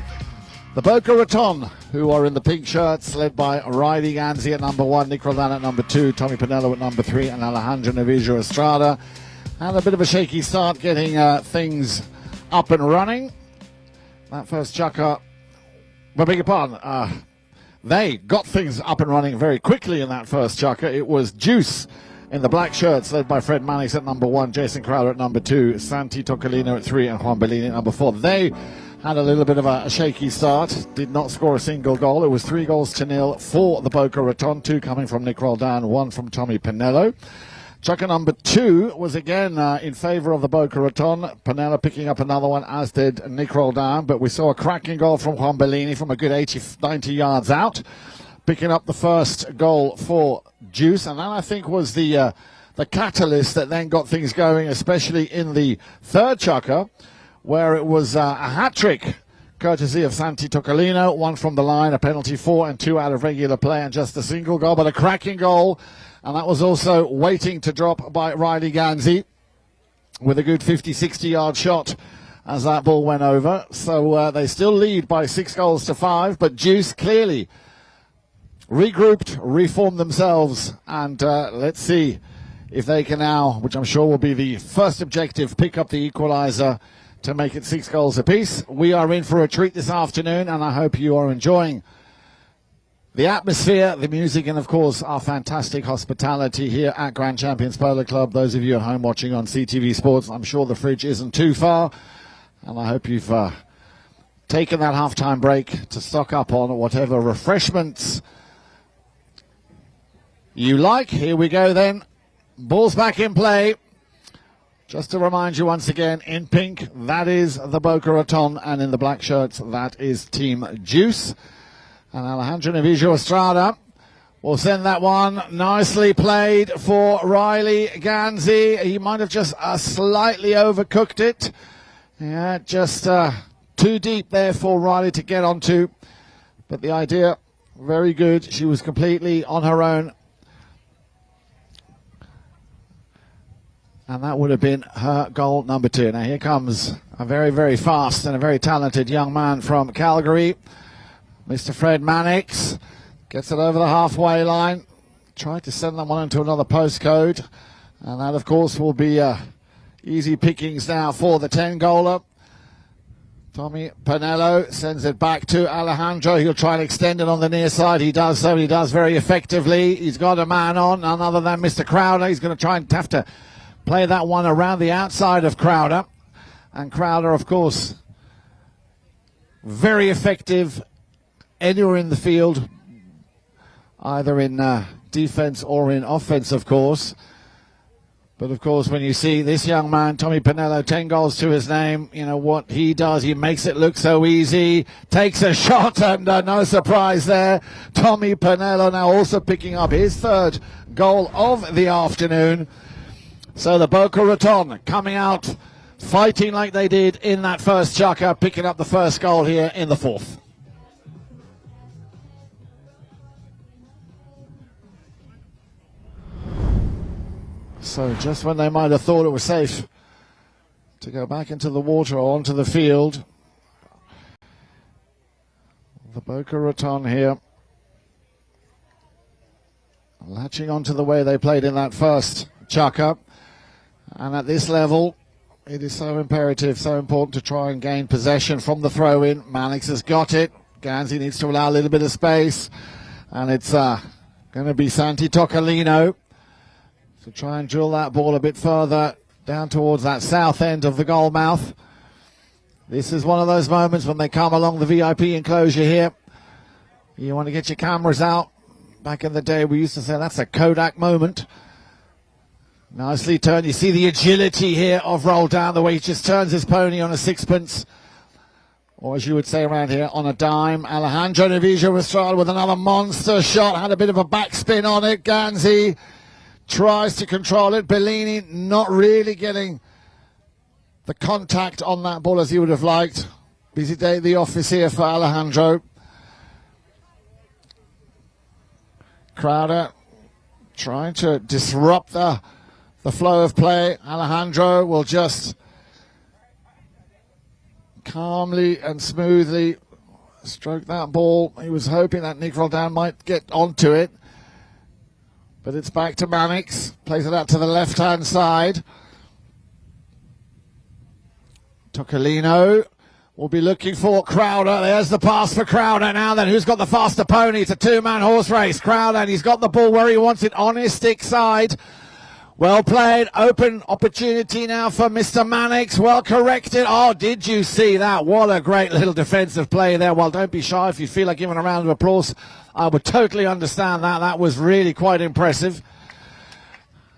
The Boca Raton, who are in the pink shirts, led by Riley Ganzi at number 1, Nick Roldan at number 2, Tommy Pinello at number 3, and Alejandro Navijo Estrada. And a bit of a shaky start getting things up and running. That first chukker, I beg your pardon, they got things up and running very quickly in that first chukker. It was Juice in the black shirts, led by Fred Mannix at number 1, Jason Crowder at number 2, Santi Toccolino at 3, and Juan Bellini at number 4. They had a little bit of a shaky start, did not score a single goal. It was 3-0 for the Boca Raton, 2 coming from Nick Roldan, 1 from Tommy Pinello. Chukker number 2 was again in favour of the Boca Raton. Pinello picking up another one, as did Nick Roldan, but we saw a cracking goal from Juan Bellini from a good 90 yards out, picking up the first goal for Juice, and that I think was the catalyst that then got things going, especially in the third chukker, where it was a hat-trick courtesy of Santi Toccolino, 1 from the line, a penalty 4 and 2 out of regular play, and just a single goal, but a cracking goal. And that was also waiting to drop by Riley Ganzi with a good 50-60 yard shot as that ball went over. So they still lead by 6-5, but Juice clearly regrouped, reformed themselves, and let's see if they can now, which I'm sure will be the first objective, pick up the equaliser to make it 6 goals apiece. We are in for a treat this afternoon, and I hope you are enjoying the atmosphere, the music, and of course our fantastic hospitality here at Grand Champions Polo Club. Those of you at home watching on CTV Sports, I'm sure the fridge isn't too far, and I hope you've taken that half-time break to stock up on whatever refreshments you like. Here we go then. Ball's back in play. Just to remind you once again, in pink, that is the Boca Raton, and in the black shirts, that is Team Juice. And Alejandro Navijo Estrada will send that one. Nicely played for Riley Ganzi. He might have just slightly overcooked it. Yeah, just too deep there for Riley to get onto. But the idea, very good. She was completely on her own. And that would have been her goal number 2. Now here comes a very, very fast and a very talented young man from Calgary. Mr. Fred Mannix gets it over the halfway line. Tried to send that one into another postcode. And that, of course, will be easy pickings now for the 10-goaler. Tommy Pinello sends it back to Alejandro. He'll try and extend it on the near side. He does so. He does very effectively. He's got a man on, none other than Mr. Crowder. He's going to try and have to play that one around the outside of Crowder. And Crowder, of course, very effective anywhere in the field, either in defense or in offense, of course. But, of course, when you see this young man, Tommy Pinello, 10 goals to his name, you know what he does. He makes it look so easy, takes a shot, and no surprise there. Tommy Pinello now also picking up his 3rd goal of the afternoon. So the Boca Raton coming out, fighting like they did in that first chukker, picking up the first goal here in the 4th. So just when they might have thought it was safe to go back into the water or onto the field, the Boca Raton here latching onto the way they played in that first chukker. And at this level, it is so imperative, so important to try and gain possession from the throw-in. Mannix has got it. Ganzi needs to allow a little bit of space. And it's going to be Santi Toccolino to try and drill that ball a bit further down towards that south end of the goal mouth. This is one of those moments when they come along the VIP enclosure here. You want to get your cameras out. Back in the day, we used to say that's a Kodak moment. Nicely turned. You see the agility here of Roldan, the way he just turns his pony on a sixpence. or as you would say around here, on a dime. Alejandro Navijo Estrada with another monster shot, had a bit of a backspin on it. Ganzi tries to control it. Bellini not really getting the contact on that ball as he would have liked. Busy day at the office here for Alejandro. Crowder trying to disrupt the flow of play. Alejandro will just calmly and smoothly stroke that ball. He was hoping that Nick Roldan might get onto it. But it's back to Mannix. Plays it out to the left-hand side. Toccolino will be looking for Crowder. There's the pass for Crowder now then. Who's got the faster pony? It's a two-man horse race. Crowder, and he's got the ball where he wants it, on his stick side. Well played. Open opportunity now for Mr. Mannix. Well corrected. Oh, did you see that? What a great little defensive play there. Well, don't be shy if you feel like giving a round of applause. I would totally understand that. That was really quite impressive.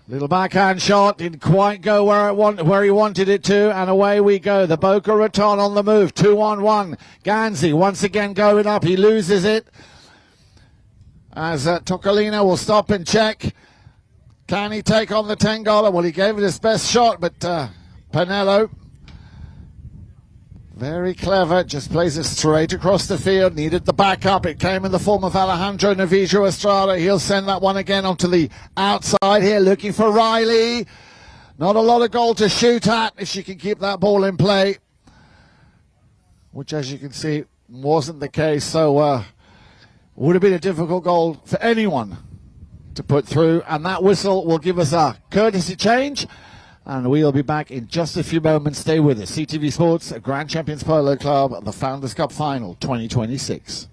Little backhand shot. Didn't quite go where he wanted it to. And away we go. The Boca Raton on the move. 2-on-1. Ganzi once again going up. He loses it. As Toccolino will stop and check. Can he take on the Tengola? Well, he gave it his best shot, but Pinello, very clever, just plays it straight across the field. Needed the backup. It came in the form of Alejandro Navijo Estrada. He'll send that one again onto the outside here, looking for Riley. Not a lot of goal to shoot at if she can keep that ball in play, which, as you can see, wasn't the case. So would have been a difficult goal for anyone to put through, and that whistle will give us a courtesy change, and we'll be back in just a few moments. Stay with us. CTV Sports, Grand Champions Polo Club, the Founders Cup Final 2026.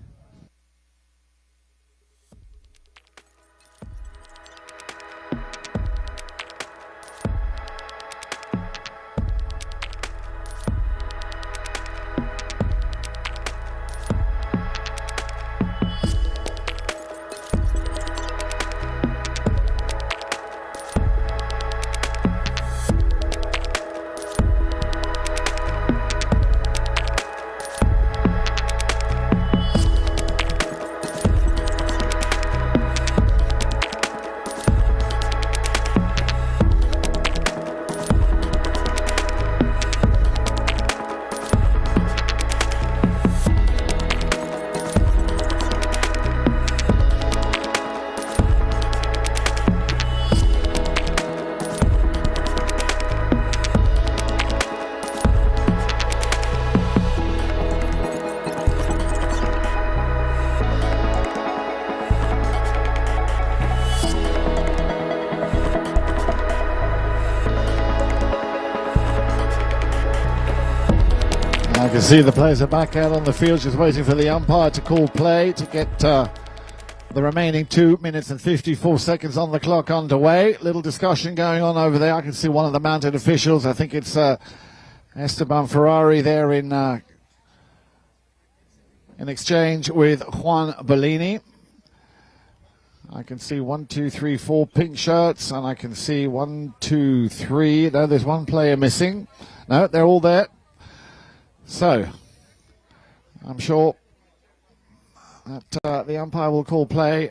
I can see the players are back out on the field, just waiting for the umpire to call play to get the remaining 2 minutes and 54 seconds on the clock underway. Little discussion going on over there. I can see one of the mounted officials. I think it's Esteban Ferrari there in exchange with Juan Bellini. I can see 1, 2, 3, 4 pink shirts, and I can see 1, 2, 3. No, there's one player missing. No, they're all there. So, I'm sure that the umpire will call play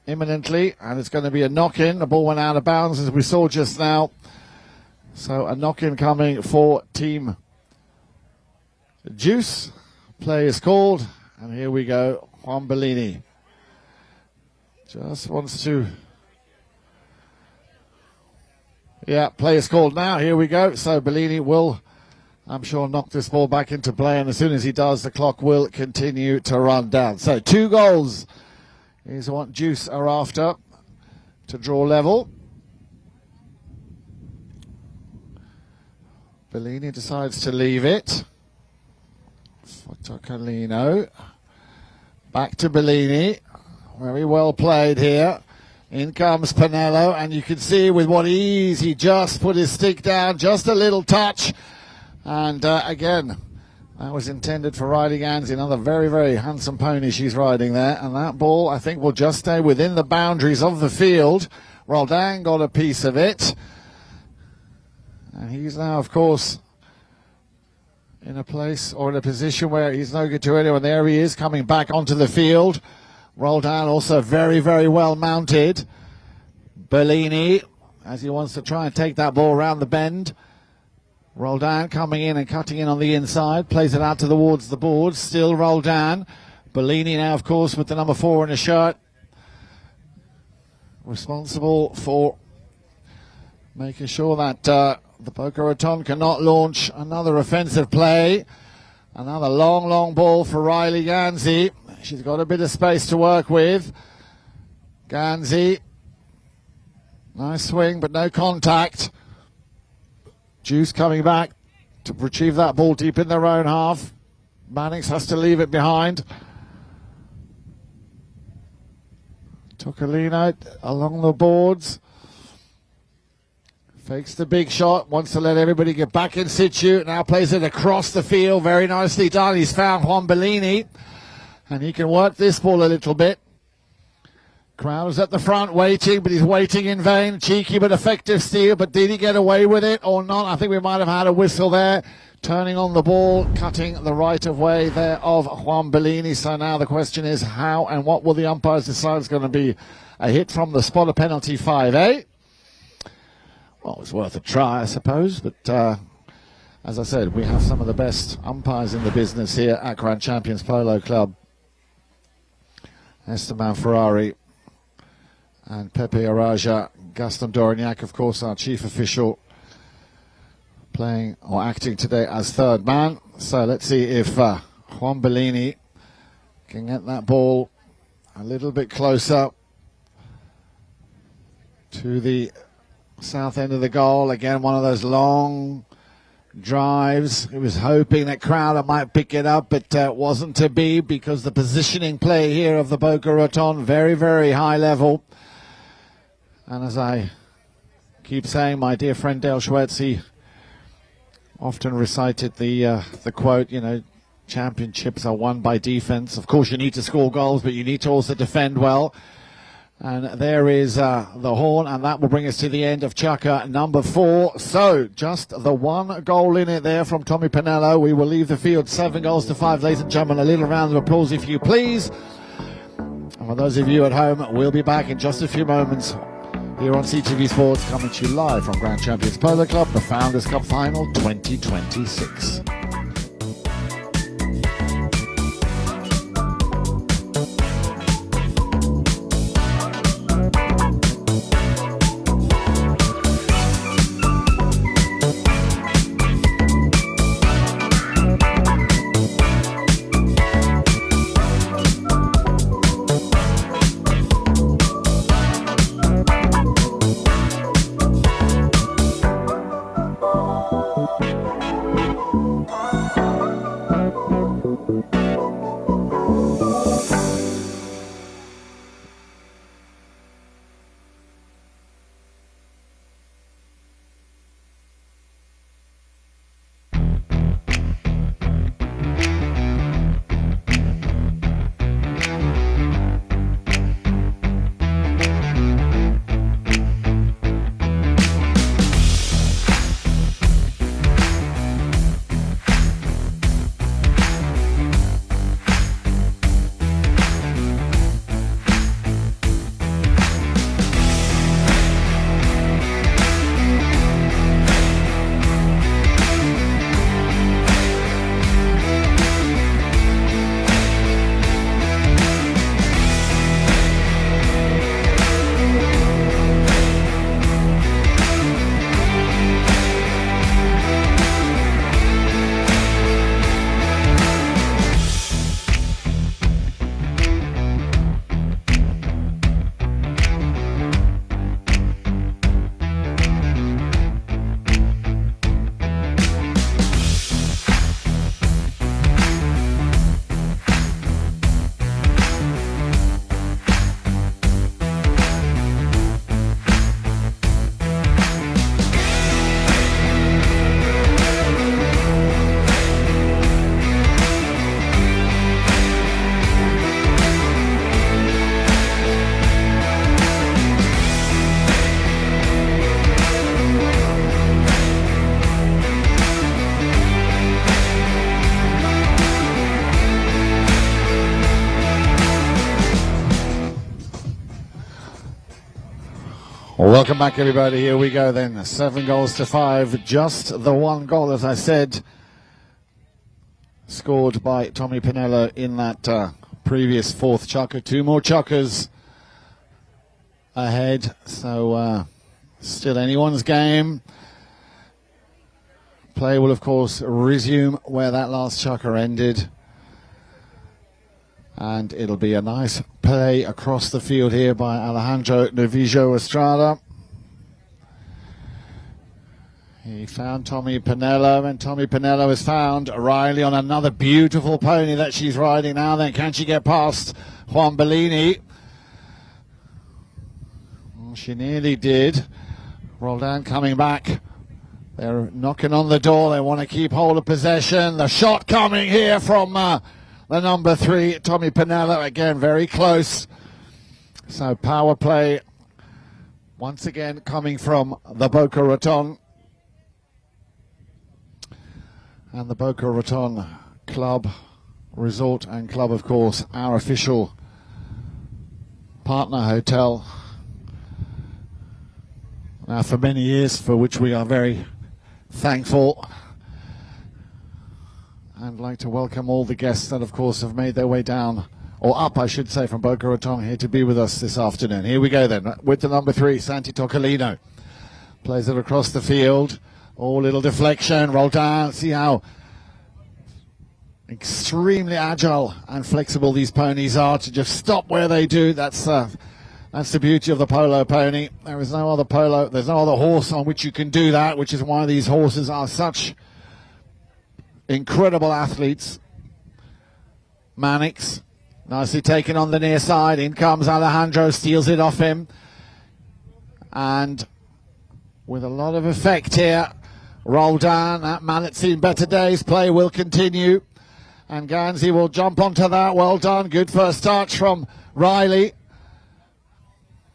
imminently, and it's going to be a knock-in. The ball went out of bounds, as we saw just now. So, a knock-in coming for Team Juice. Play is called, and here we go. Juan Bellini just wants to... Yeah, play is called now. Here we go. So, Bellini will... I'm sure knock this ball back into play, and as soon as he does, the clock will continue to run down. So 2 goals is what Juice are after to draw level. Bellini decides to leave it for Toccolino. Back to Bellini. Very well played here. In comes Pinello, and you can see with what ease he just put his stick down, just a little touch. And again, that was intended for riding Ganzi, another very, very handsome pony she's riding there. And that ball, I think, will just stay within the boundaries of the field. Roldan got a piece of it. And he's now, of course, in a place or in a position where he's no good to anyone. There he is, coming back onto the field. Roldan also very, very well mounted. Bellini, as he wants to try and take that ball around the bend. Roldan coming in and cutting in on the inside, plays it out towards the boards. Still Roldan. Bellini now, of course, with the number 4 in his shirt, responsible for making sure that the Boca Raton cannot launch another offensive play. Another long, long ball for Riley Ganzi. She's got a bit of space to work with. Ganzi. Nice swing, but no contact. Juice coming back to retrieve that ball deep in their own half. Mannix has to leave it behind. Tocolino along the boards. Fakes the big shot, wants to let everybody get back in situ. Now plays it across the field. Very nicely done. He's found Juan Bellini. And he can work this ball a little bit. Crowder's at the front waiting, but he's waiting in vain. Cheeky but effective steal, but did he get away with it or not? I think we might have had a whistle there. Turning on the ball, cutting the right of way there of Juan Bellini. So now the question is how and what will the umpires decide is going to be a hit from the spot, a penalty 5, Well, it was worth a try, I suppose, but as I said, we have some of the best umpires in the business here at Grand Champions Polo Club. Esteban Ferrari and Pepe Araja. Gaston Dorignac, of course, our chief official, playing or acting today as third man. So let's see if Juan Bellini can get that ball a little bit closer to the south end of the goal. Again, one of those long drives. He was hoping that Crowder might pick it up, but it wasn't to be because the positioning play here of the Boca Raton, very, very high level. And as I keep saying, my dear friend Dale Schwetz, he often recited the quote, you know, championships are won by defense. Of course, you need to score goals, but you need to also defend well. And there is the horn, and that will bring us to the end of Chukka number 4. So, just the one goal in it there from Tommy Pinello. We will leave the field 7-5. Ladies and gentlemen, a little round of applause if you please. And for those of you at home, we'll be back in just a few moments here on CTV Sports, coming to you live from Grand Champions Polo Club, the Founders Cup Final 2026. Welcome back, everybody. Here we go then. 7 goals to 5. Just the 1 goal, as I said, scored by Tommy Pinella in that previous 4th chukker. 2 more chukkers ahead. So still anyone's game. Play will, of course, resume where that last chukker ended. And it'll be a nice play across the field here by Alejandro Novillo Estrada. He found Tommy Pinella, and Tommy Pinella has found Riley on another beautiful pony that she's riding now. Then can she get past Juan Bellini? Well, she nearly did. Roldan coming back. They're knocking on the door. They want to keep hold of possession. The shot coming here from the number 3, Tommy Pinella, again very close. So power play once again coming from the Boca Raton. And the Boca Raton Club, Resort and Club, of course, our official partner hotel. Now for many years, for which we are very thankful. I'd like to welcome all the guests that, of course, have made their way down, or up, I should say, from Boca Raton here to be with us this afternoon. Here we go then, with the number 3, Santi Toccolino. Plays it across the field. Oh, little deflection, roll down. See how extremely agile and flexible these ponies are to just stop where they do. That's the beauty of the polo pony. There is no other polo, there's no other horse on which you can do that, which is why these horses are such incredible athletes. Mannix, nicely taken on the near side. In comes Alejandro, steals it off him. And with a lot of effect here, Roldan, that mallet's seen better days. Play will continue. And Ganzi will jump onto that. Well done. Good first touch from Riley.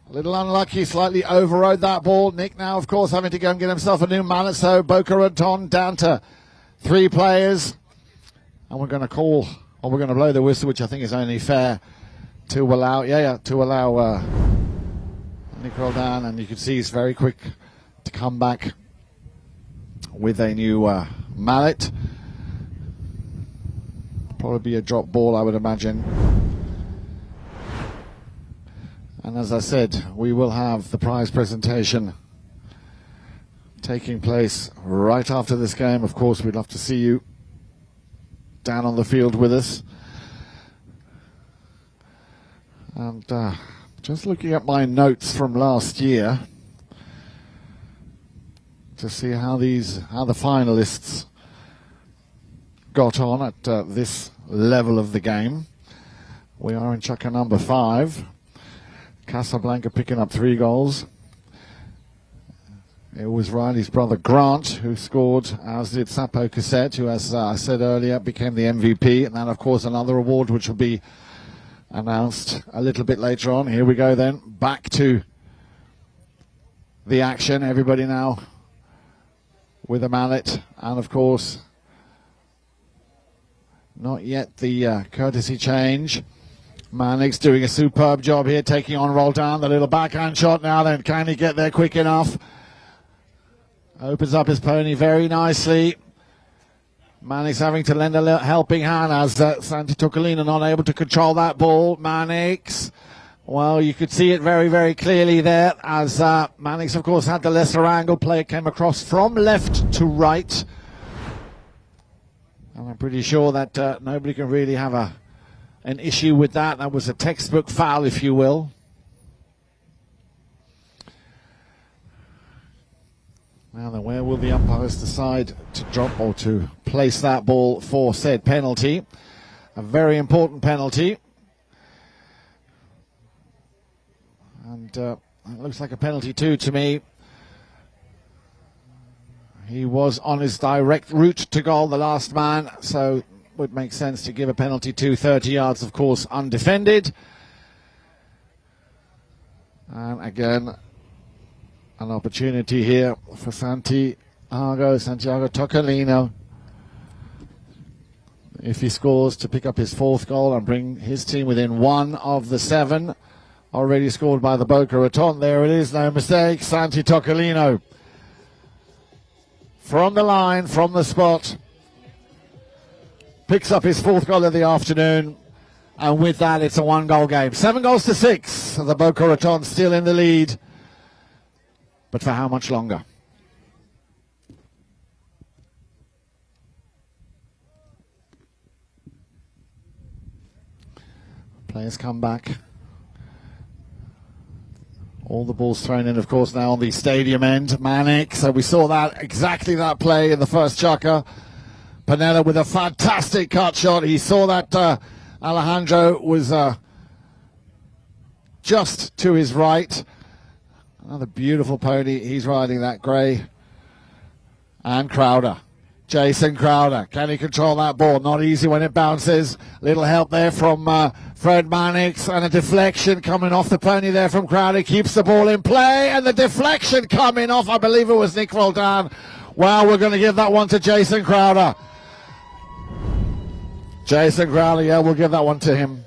A little unlucky, slightly overrode that ball. Nick now, of course, having to go and get himself a new mallet. So Boca Raton down to 3 players, and we're going to call, or we're going to blow the whistle, which I think is only fair to allow, to allow Nick Roldan, and you can see he's very quick to come back with a new mallet. Probably be a drop ball, I would imagine. And as I said, we will have the prize presentation taking place right after this game. Of course, we'd love to see you down on the field with us. And just looking at my notes from last year to see how the finalists got on at this level of the game. We are in chukker number 5. Casablanca picking up 3 goals. It was Riley's brother Grant who scored, as did Sapo Cassette, who, as I said earlier, became the MVP. And then, of course, another award which will be announced a little bit later on. Here we go then, back to the action. Everybody now with a mallet. And, of course, not yet the courtesy change. Mannix doing a superb job here, taking on Roldan. The little backhand shot now then. Can he get there quick enough? Opens up his pony very nicely. Mannix having to lend a helping hand as Santi Toccolino not able to control that ball. Mannix, well, you could see it very, very clearly there as Mannix, of course, had the lesser angle. Player came across from left to right. And I'm pretty sure that nobody can really have an issue with that. That was a textbook foul, if you will. Now then, where will the umpires decide to drop or to place that ball for said penalty? A very important penalty. And it looks like a penalty too to me. He was on his direct route to goal, the last man, so it would make sense to give a penalty to 30 yards, of course, undefended. And again, an opportunity here for Santiago Toccolino, if he scores, to pick up his 4th goal and bring his team within 1 of the 7 Already scored by the Boca Raton. There it is, no mistake. Santi Toccolino. From the line, from the spot. Picks up his 4th goal of the afternoon. And with that, it's a 1-goal game. 7-6. The Boca Raton still in the lead. But for how much longer? Players come back. All the balls thrown in, of course, now on the stadium end. Manic. So we saw that, exactly that play in the first chukker. Pennella with a fantastic cut shot. He saw that Alejandro was just to his right. Another beautiful pony. He's riding that grey. And Crowder. Jason Crowder. Can he control that ball? Not easy when it bounces. Little help there from Fred Mannix, and a deflection coming off the pony there from Crowder. Keeps the ball in play, and the deflection coming off, I believe it was Nick Roldan. Wow, we're going to give that one to Jason Crowder. Jason Crowder, yeah, we'll give that one to him.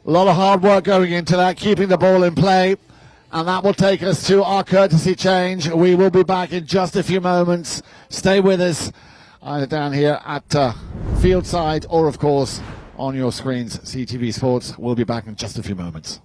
A lot of hard work going into that, keeping the ball in play. And that will take us to our courtesy change. We will be back in just a few moments. Stay with us either down here at Fieldside or, of course, on your screens, CTV Sports. We'll be back in just a few moments.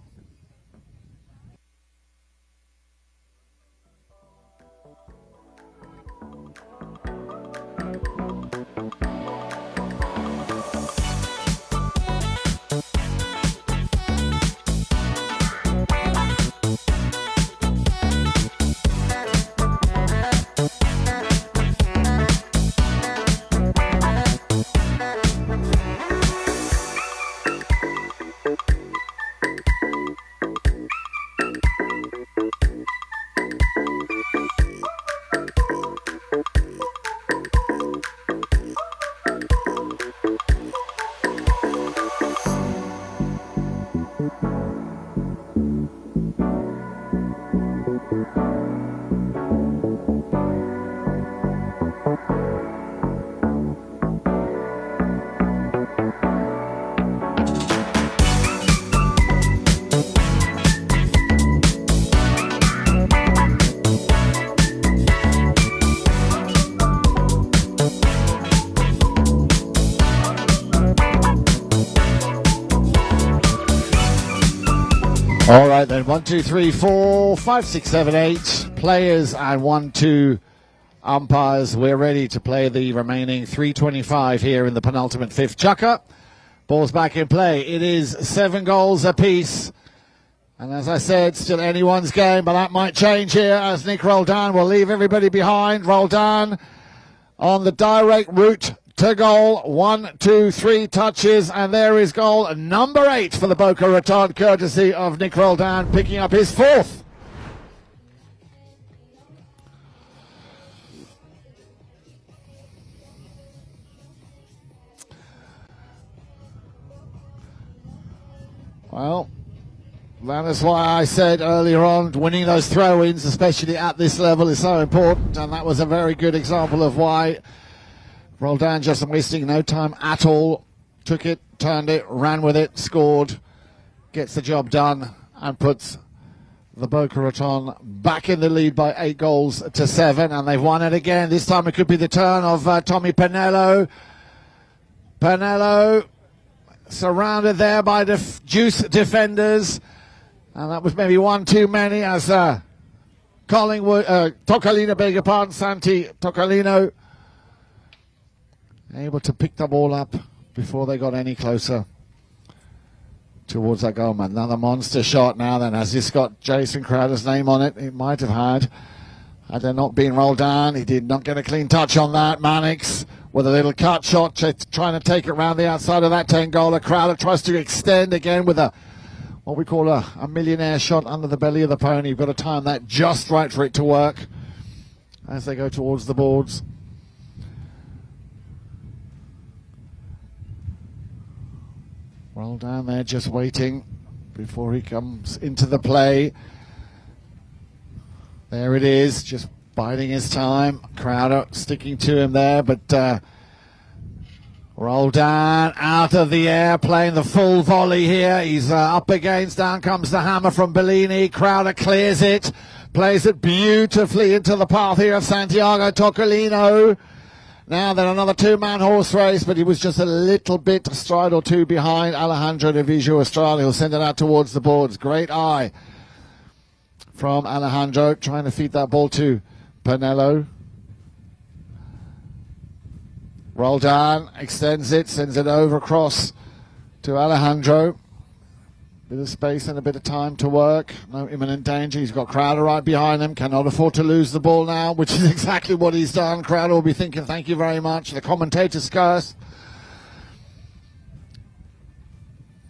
All right then, 1, 2, 3, 4, 5, 6, 7, 8 players and 1, 2 umpires. We're ready to play the remaining 3:25 here in the penultimate 5th chukker. Ball's back in play. It is 7 goals apiece. And as I said, still anyone's game, but that might change here as Nick Roldan will leave everybody behind. Roldan on the direct route to goal. 1, 2, 3 touches, and there is goal number 8 for the Boca Raton, courtesy of Nick Roldan, picking up his 4th. Well, that is why I said earlier on, winning those throw-ins, especially at this level, is so important, and that was a very good example of why Roldan just wasting no time at all. Took it, turned it, ran with it, scored, gets the job done, and puts the Boca Raton back in the lead by 8-7, and they've won it again. This time it could be the turn of Tommy Pennello. Pennello surrounded there by Juice defenders, and that was maybe one too many as Collingwood, Toccolino, beg your pardon, Santi Toccolino, able to pick the ball up before they got any closer towards that goal man. Another monster shot now then. Has this got Jason Crowder's name on it? It might have had there not been rolled down. He did not get a clean touch on that. Mannix with a little cut shot, trying to take it round the outside of that 10-goaler. Crowder tries to extend again with what we call a millionaire shot under the belly of the pony. You've got to time that just right for it to work as they go towards the boards. Well down there, just waiting before he comes into the play. There it is, just biding his time. Crowder sticking to him there, but Roldan out of the air, playing the full volley here. He's up against, down comes the hammer from Bellini. Crowder clears it, plays it beautifully into the path here of Santiago Toccolino. Now then another two-man horse race, but he was just a little bit a stride or two behind Alejandro de Vijo Estrada. He'll send it out towards the boards. Great eye from Alejandro, trying to feed that ball to Pernello. Roldan extends it, sends it over across to Alejandro. Bit of space and a bit of time to work. No imminent danger. He's got Crowder right behind him. Cannot afford to lose the ball now, which is exactly what he's done. Crowder will be thinking, thank you very much. The commentator's curse.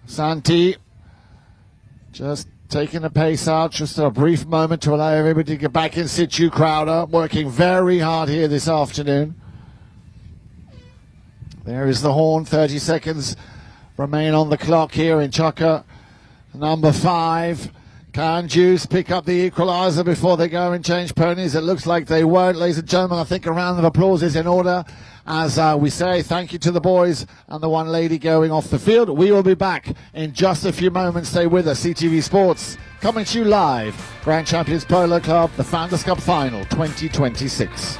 Santi just taking the pace out, just a brief moment to allow everybody to get back in situ. Crowder working very hard here this afternoon. There is the horn. 30 seconds remain on the clock here in Chukka. Number 5. Can Juice pick up the equaliser before they go and change ponies? It looks like they won't. Ladies and gentlemen, I think a round of applause is in order as we say thank you to the boys and the one lady going off the field. We will be back in just a few moments. Stay with us. CTV Sports coming to you live. Grand Champions Polo Club, the Founders Cup Final 2026.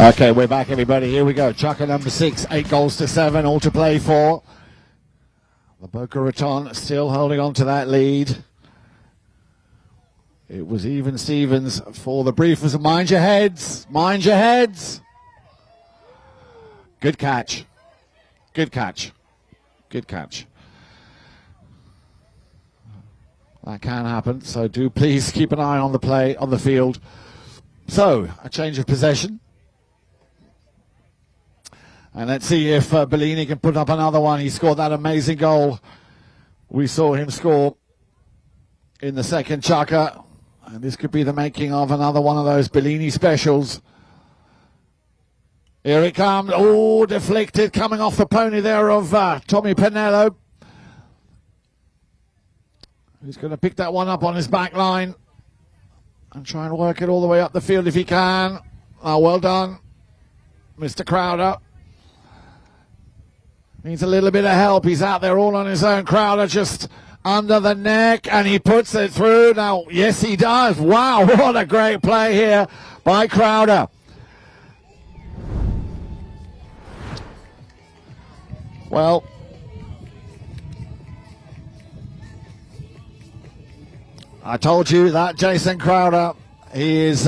Okay, we're back, everybody. Here we go. Chukka number 6, 8 goals to 7, all to play for. The Boca Raton still holding on to that lead. It was even Stevens for the briefers. Mind your heads. Mind your heads. Good catch. Good catch. Good catch. That can happen, so do please keep an eye on the play, on the field. So, a change of possession. And let's see if Bellini can put up another one. He scored that amazing goal we saw him score in the second Chukka. And this could be the making of another one of those Bellini specials. Here it comes. Oh, deflected, coming off the pony there of Tommy Pernello. He's going to pick that one up on his back line and try and work it all the way up the field if he can. Oh, well done, Mr. Crowder. Needs a little bit of help. He's out there all on his own. Crowder just under the neck, and he puts it through. Now, yes, he does. Wow, what a great play here by Crowder. Well, I told you that Jason Crowder, he is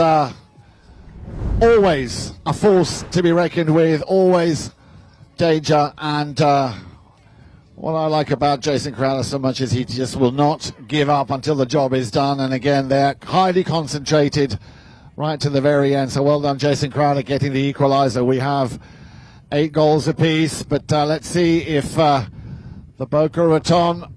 always a force to be reckoned with, always danger, and what I like about Jason Crowder so much is he just will not give up until the job is done, and again they're highly concentrated right to the very end. So well done Jason Crowder getting the equaliser. We have 8 goals apiece, but let's see if the Boca Raton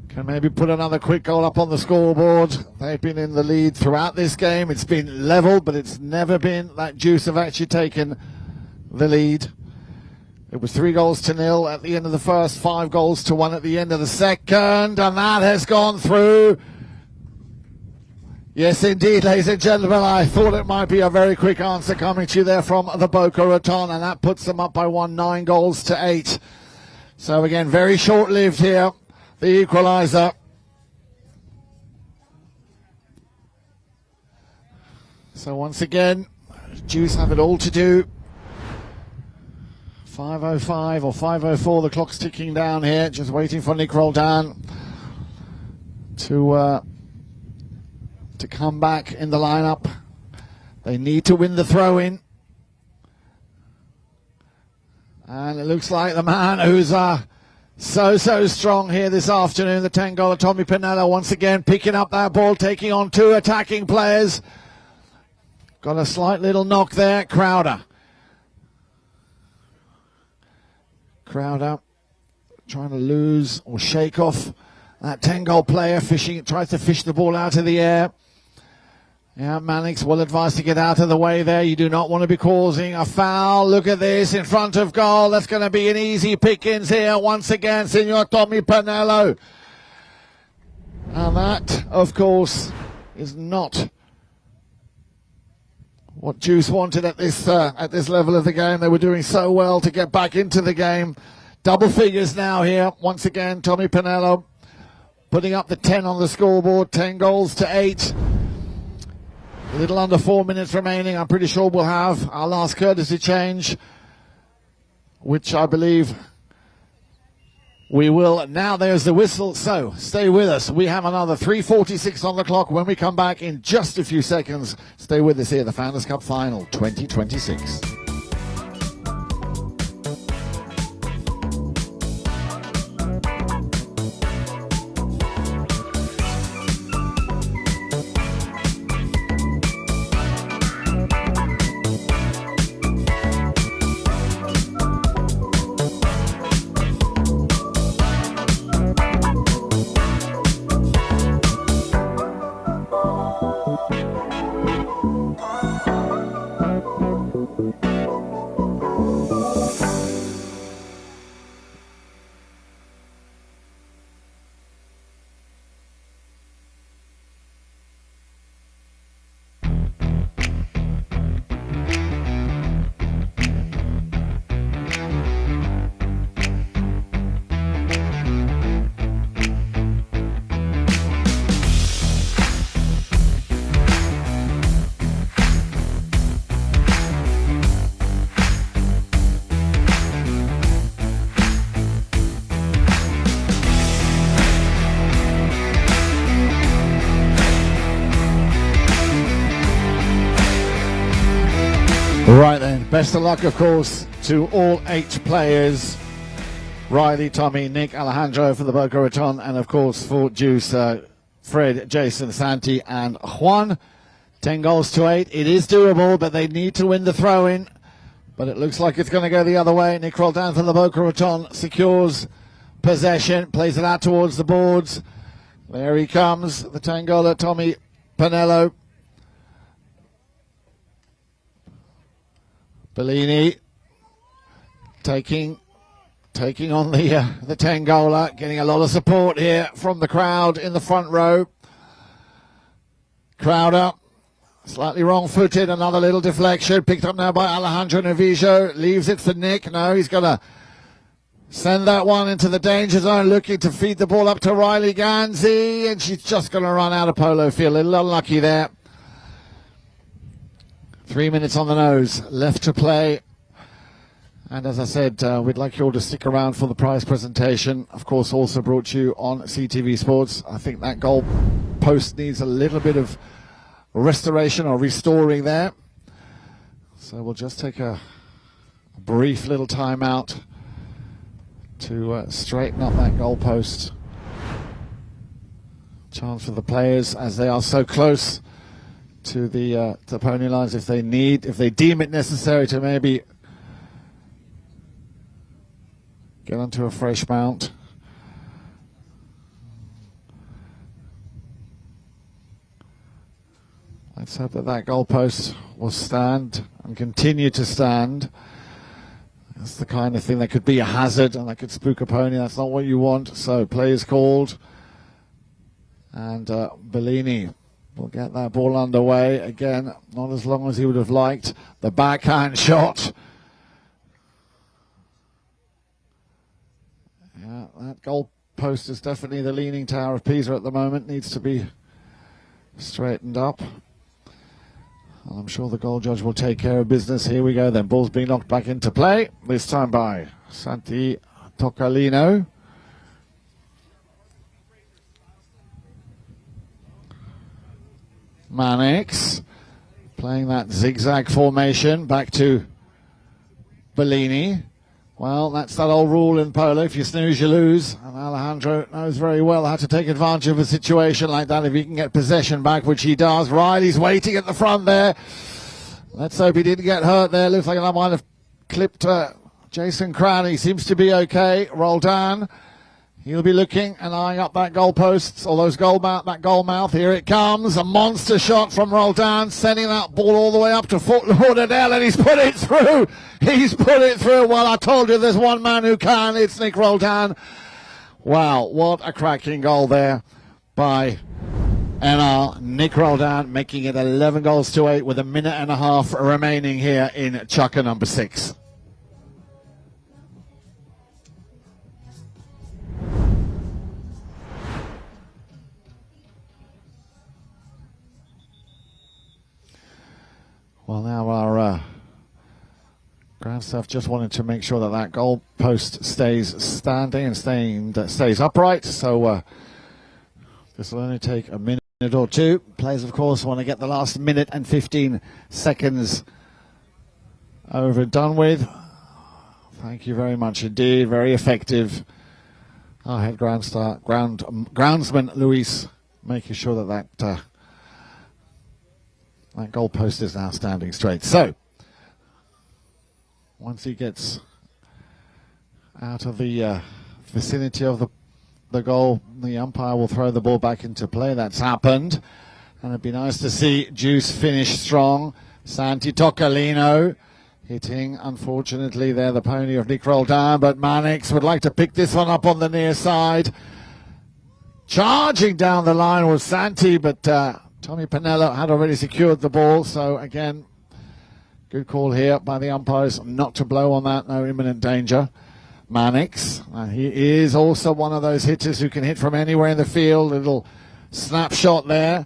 can maybe put another quick goal up on the scoreboard. They've been in the lead throughout this game. It's been level, but it's never been that Juice have actually taken the lead. It was 3-0 at the end of the first, 5-1 at the end of the second, and that has gone through. Yes, indeed, ladies and gentlemen, I thought it might be a very quick answer coming to you there from the Boca Raton, and that puts them up by 9-8. So again, very short-lived here, the equaliser. So once again, Juice have it all to do. 5:05 or 5:04, the clock's ticking down here, just waiting for Nick Roldan to come back in the lineup. They need to win the throw-in. And it looks like the man who's so strong here this afternoon, the Tangola Tommy Pinello, once again picking up that ball, taking on 2 attacking players. Got a slight little knock there, Crowder. Crowder trying to lose or shake off that 10-goal player, tries to fish the ball out of the air. Yeah, Mannix well advised to get out of the way there. You do not want to be causing a foul. Look at this in front of goal. That's going to be an easy pickings here once again, Senor Tommy Pinello. And that, of course, is not what Juice wanted at this level of the game. They were doing so well to get back into the game. Double figures now here. Once again, Tommy Pinello putting up the 10 on the scoreboard. 10-8. A little under 4 minutes remaining. I'm pretty sure we'll have our last courtesy change, which I believe we will. Now there's the whistle, so stay with us. We have another 3:46 on the clock when we come back in just a few seconds. Stay with us here, the Founders Cup Final 2026. Right then, best of luck, of course, to all 8 players. Riley, Tommy, Nick, Alejandro for the Boca Raton, and of course for Juice, Fred, Jason, Santi, and Juan. 10-8. It is doable, but they need to win the throw-in. But it looks like it's going to go the other way. Nick Roldan for the Boca Raton secures possession, plays it out towards the boards. There he comes, the Tangola, Tommy Pinello. Bellini taking on the Tangola, getting a lot of support here from the crowd in the front row. Crowder, slightly wrong-footed, another little deflection, picked up now by Alejandro Navijo, leaves it for Nick. No, he's going to send that one into the danger zone, looking to feed the ball up to Riley Ganzi, and she's just going to run out of polo field. A little unlucky there. 3 minutes on the nose, left to play. And as I said, we'd like you all to stick around for the prize presentation. Of course, also brought to you on CTV Sports. I think that goal post needs a little bit of restoration or restoring there. So we'll just take a brief little time out to straighten up that goalpost. Chance for the players, as they are so close to the pony lines, if they deem it necessary to maybe get onto a fresh mount. Let's hope that goalpost will stand and continue to stand. That's the kind of thing that could be a hazard and that could spook a pony. That's not what you want. So play is called. And Bellini will get that ball underway. Again, not as long as he would have liked. The backhand shot. Yeah, that goal post is definitely the leaning tower of Pisa at the moment. Needs to be straightened up. And I'm sure the goal judge will take care of business. Here we go then. Ball's being knocked back into play. This time by Santi Toccalino. Mannix playing that zigzag formation back to Bellini. Well, that's that old rule in polo. If you snooze, you lose. And Alejandro knows very well how to take advantage of a situation like that if he can get possession back, which he does. Riley's waiting at the front there. Let's hope he didn't get hurt there. Looks like that might have clipped Jason Crowder. He seems to be okay. Roldan. He'll be looking and eyeing up that goalpost, or those that goal mouth. Here it comes. A monster shot from Roldan, sending that ball all the way up to Fort Lauderdale, and he's put it through. He's put it through. Well, I told you there's one man who can. It's Nick Roldan. Wow, what a cracking goal there by NR. Nick Roldan making it 11 goals to 8 with a minute and a half remaining here in Chukka number 6. Well, now our ground staff just wanted to make sure that goal post stays standing and stays upright. So this will only take a minute or two. Players, of course, want to get the last minute and 15 seconds over and done with. Thank you very much indeed. Very effective. Our head groundsman, Luis, making sure that that goal post is now standing straight. So, once he gets out of the vicinity of the goal, the umpire will throw the ball back into play. That's happened. And it'd be nice to see Juice finish strong. Santi Toccalino hitting, unfortunately, there the pony of Nick Roldan, but Mannix would like to pick this one up on the near side. Charging down the line was Santi, but Tommy Pinello had already secured the ball, so again, good call here by the umpires not to blow on that, no imminent danger. Mannix, he is also one of those hitters who can hit from anywhere in the field. Little snapshot there,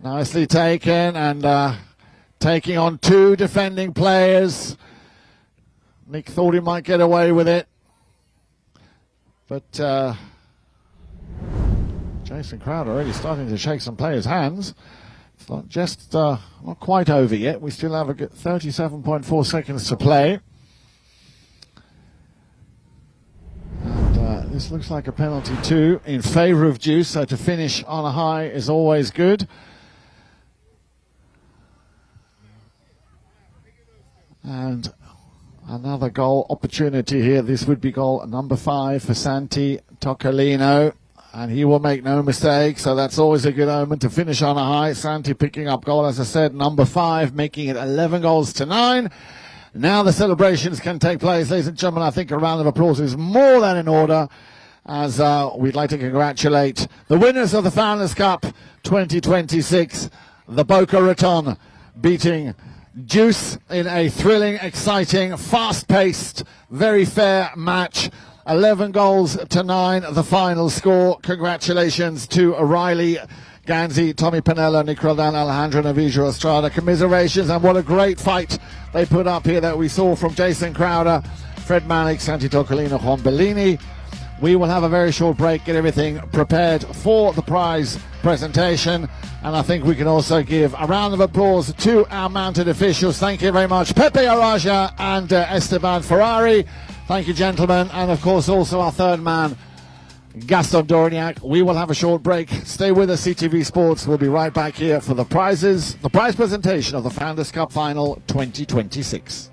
nicely taken, and taking on two defending players. Nick thought he might get away with it, but Jason Crowder already starting to shake some players' hands. It's not just not quite over yet. We still have a good 37.4 seconds to play. And this looks like a penalty too in favour of Juice, so to finish on a high is always good. And another goal opportunity here. This would be goal number 5 for Santi Toccalino. And he will make no mistake, so that's always a good omen to finish on a high. Santi picking up goal, as I said, number 5, making it 11 goals to 9. Now the celebrations can take place. Ladies and gentlemen, I think a round of applause is more than in order, as we'd like to congratulate the winners of the Founders Cup 2026, the Boca Raton, beating Juice in a thrilling, exciting, fast-paced, very fair match. 11 goals to 9, the final score. Congratulations to Riley Ganzi, Tommy Pinello, Nick Roldan, Alejandro Navijo Estrada. Commiserations, and what a great fight they put up here that we saw from Jason Crowder, Fred Mannix, Santi Toccalino, Juan Bellini. We will have a very short break, get everything prepared for the prize presentation. And I think we can also give a round of applause to our mounted officials. Thank you very much, Pepe Araja and Esteban Ferrari. Thank you, gentlemen. And of course, also our third man, Gaston Dorniak. We will have a short break. Stay with us, CTV Sports. We'll be right back here for the prize presentation of the Founders Cup Final 2026.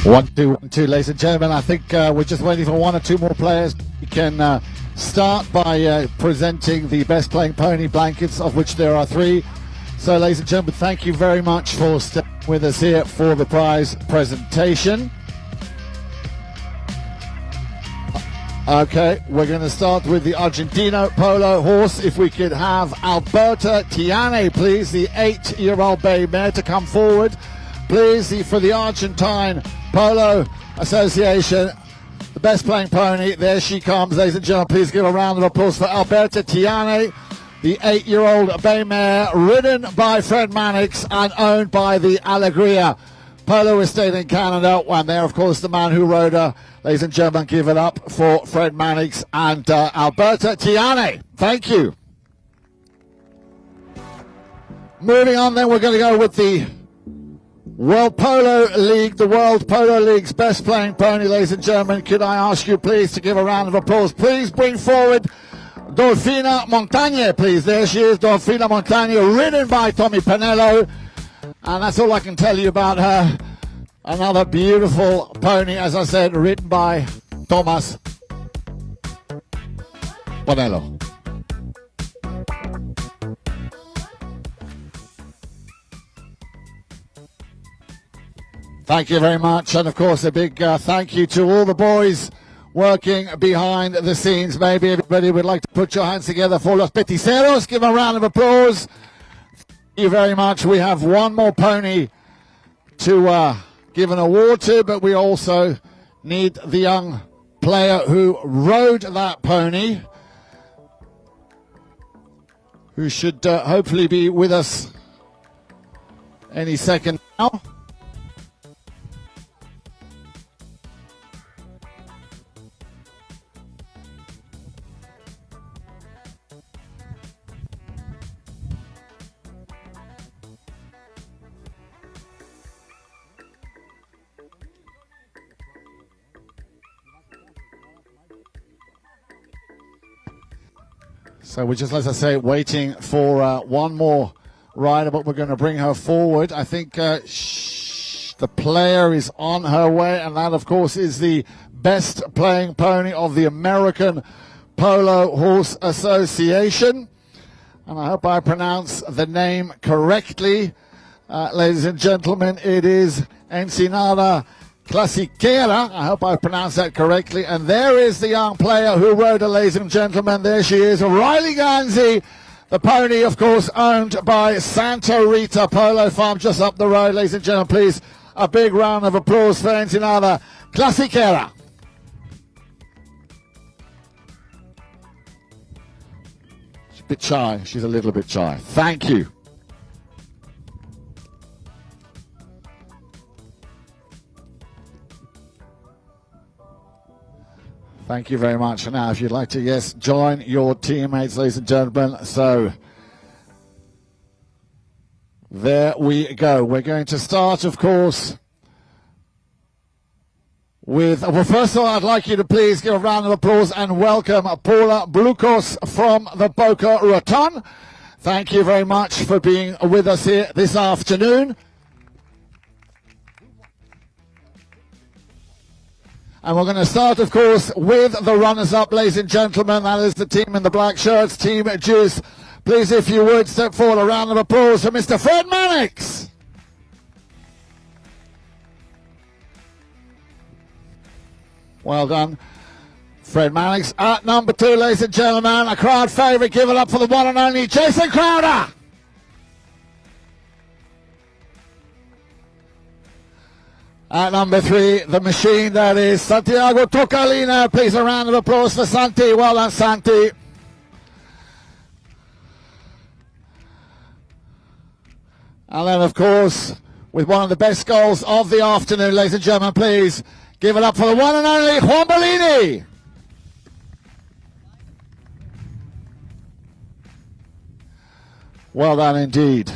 1, 2, 1, 2, ladies and gentlemen. I think we're just waiting for one or two more players. We can start by presenting the best playing pony blankets, of which there are 3. So, ladies and gentlemen, thank you very much for staying with us here for the prize presentation. Okay, we're going to start with the Argentino polo horse. If we could have Alberta Tiane, please, the 8-year-old bay mare, to come forward. Please, for the Argentine Polo Association, the best playing pony. There she comes, ladies and gentlemen. Please give a round of applause for Alberta Tiane, the 8-year-old bay mare, ridden by Fred Mannix and owned by the Alegria Polo Estate in Canada. And there, of course, the man who rode her. Ladies and gentlemen, give it up for Fred Mannix and Alberta Tiane. Thank you. Moving on, then, we're going to go with the World Polo League, the World Polo League's best playing pony. Ladies and gentlemen, could I ask you please to give a round of applause? Please bring forward Dolfina Montagne, please. There she is, Dolfina Montagne, ridden by Tommy Pinello. And that's all I can tell you about her. Another beautiful pony, as I said, ridden by Thomas Pinello. Thank you very much, and of course a big thank you to all the boys working behind the scenes. Maybe everybody would like to put your hands together for Los Peticeros. Give them a round of applause. Thank you very much. We have one more pony to give an award to, but we also need the young player who rode that pony, who should hopefully be with us any second now. So we're just, as I say, waiting for one more rider, but we're going to bring her forward. I think the player is on her way, and that, of course, is the best playing pony of the American Polo Horse Association. And I hope I pronounce the name correctly. Ladies and gentlemen, it is Ensenada Clasiquera. I hope I pronounced that correctly. And there is the young player who rode her, ladies and gentlemen. There she is, Riley Ganzi. The pony, of course, owned by Santa Rita Polo Farm just up the road. Ladies and gentlemen, please, a big round of applause for Ensenada Clasiquera. She's a bit shy. She's a little bit shy. Thank you. Thank you very much. And now, if you'd like to, yes, join your teammates, ladies and gentlemen. So, there we go. We're going to start, of course, with, well, first of all, I'd like you to please give a round of applause and welcome Paula Blucos from the Boca Raton. Thank you very much for being with us here this afternoon. And we're going to start, of course, with the runners-up, ladies and gentlemen. That is the team in the black shirts, Team Juice. Please, if you would, step forward. A round of applause for Mr. Fred Mannix. Well done, Fred Mannix. At number 2, ladies and gentlemen, a crowd favourite. Give it up for the one and only Jason Crowder. At number 3, the machine, that is Santiago Tocalina. Please, a round of applause for Santi. Well done, Santi. And then, of course, with one of the best goals of the afternoon, ladies and gentlemen, please give it up for the one and only Juan Bellini. Well done indeed.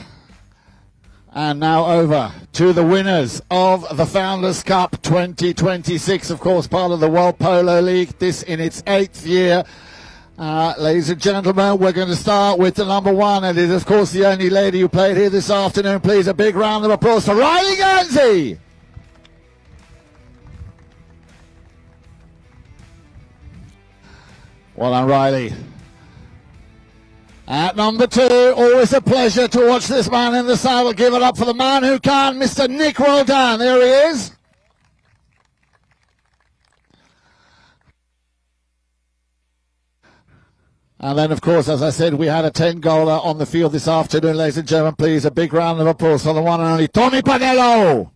And now over to the winners of the Founders Cup 2026, of course, part of the World Polo League, this in its 8th year. Ladies and gentlemen, we're going to start with the number 1, and it is, of course, the only lady who played here this afternoon. Please, a big round of applause for Riley Ganzi. Well done, Riley. At number 2, always a pleasure to watch this man in the saddle. Give it up for the man who can, Mr. Nick Roldan. There he is. And then, of course, as I said, we had a 10-goaler on the field this afternoon, ladies and gentlemen. Please, a big round of applause for the one and only Tommy Panello.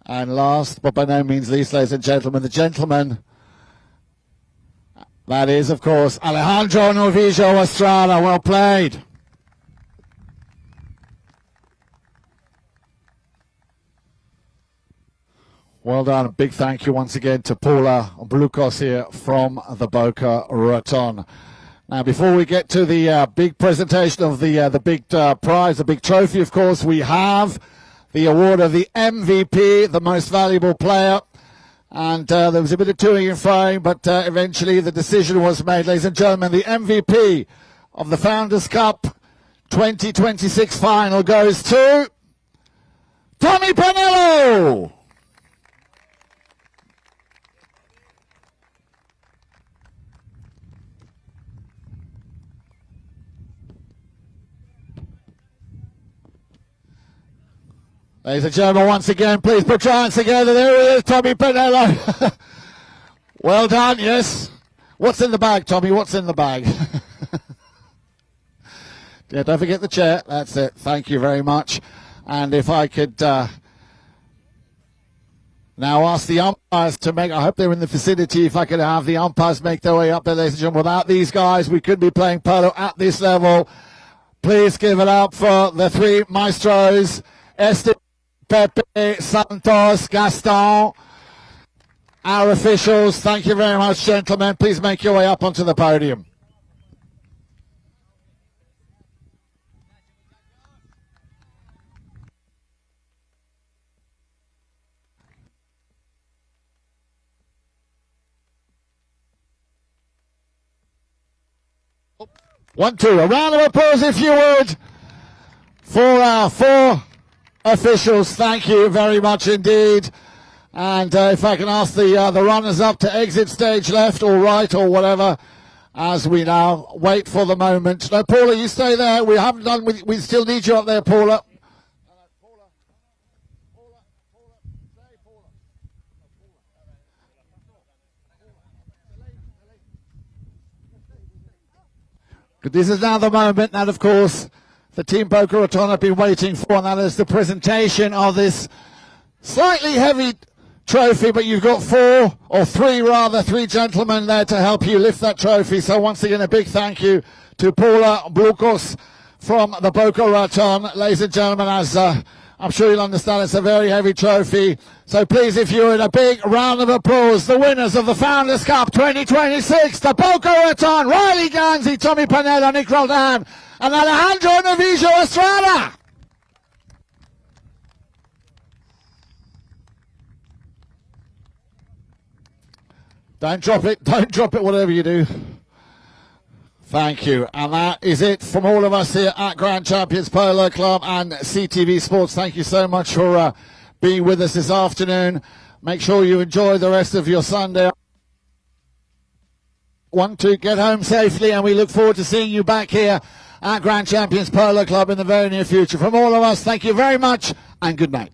And last, but by no means least, ladies and gentlemen, the gentleman. That is, of course, Alejandro Novillo Estrada. Well played. Well done. A big thank you once again to Paula Blucos here from the Boca Raton. Now, before we get to the big presentation of the big prize, the big trophy, of course, we have the award of the MVP, the most valuable player. And there was a bit of toing and froing, but eventually the decision was made. Ladies and gentlemen, the MVP of the Founders Cup 2026 final goes to Tommy Panello. Ladies and gentlemen, once again, please put your hands together. There he is, Tommy Panello. Well done, yes. What's in the bag, Tommy? What's in the bag? Yeah, don't forget the chair. That's it. Thank you very much. And if I could now ask the umpires to make, I hope they're in the vicinity, if I could have the umpires make their way up there, ladies and gentlemen. Without these guys, we couldn't be playing polo at this level. Please give it up for the 3 maestros, Esteban, Pepe, Santos, Gaston, our officials. Thank you very much, gentlemen. Please make your way up onto the podium. One, two. A round of applause, if you would, for our 4 officials. Thank you very much indeed. And if I can ask the runners up to exit stage left or right or whatever, as we now wait for the moment. No, Paula, you stay there. We haven't done with, we still need you up there, Paula. This is now the moment that, of course, the Team Boca Raton have been waiting for, and that is the presentation of this slightly heavy trophy, but you've got 4 or 3 gentlemen there to help you lift that trophy. So once again, a big thank you to Paula Blucos from the Boca Raton. Ladies and gentlemen, as I'm sure you'll understand, it's a very heavy trophy. So please, if you're in a big round of applause, the winners of the Founders Cup 2026, the Boca Raton, Riley Ganzi, Tommy Panello, Nick Roldan, and Alejandro Novillo Estrada. Don't drop it, whatever you do. Thank you. And that is it from all of us here at Grand Champions Polo Club and CTV Sports. Thank you so much for being with us this afternoon. Make sure you enjoy the rest of your Sunday. Want to get home safely, and we look forward to seeing you back here at Grand Champions Polo Club in the very near future. From all of us, thank you very much and good night.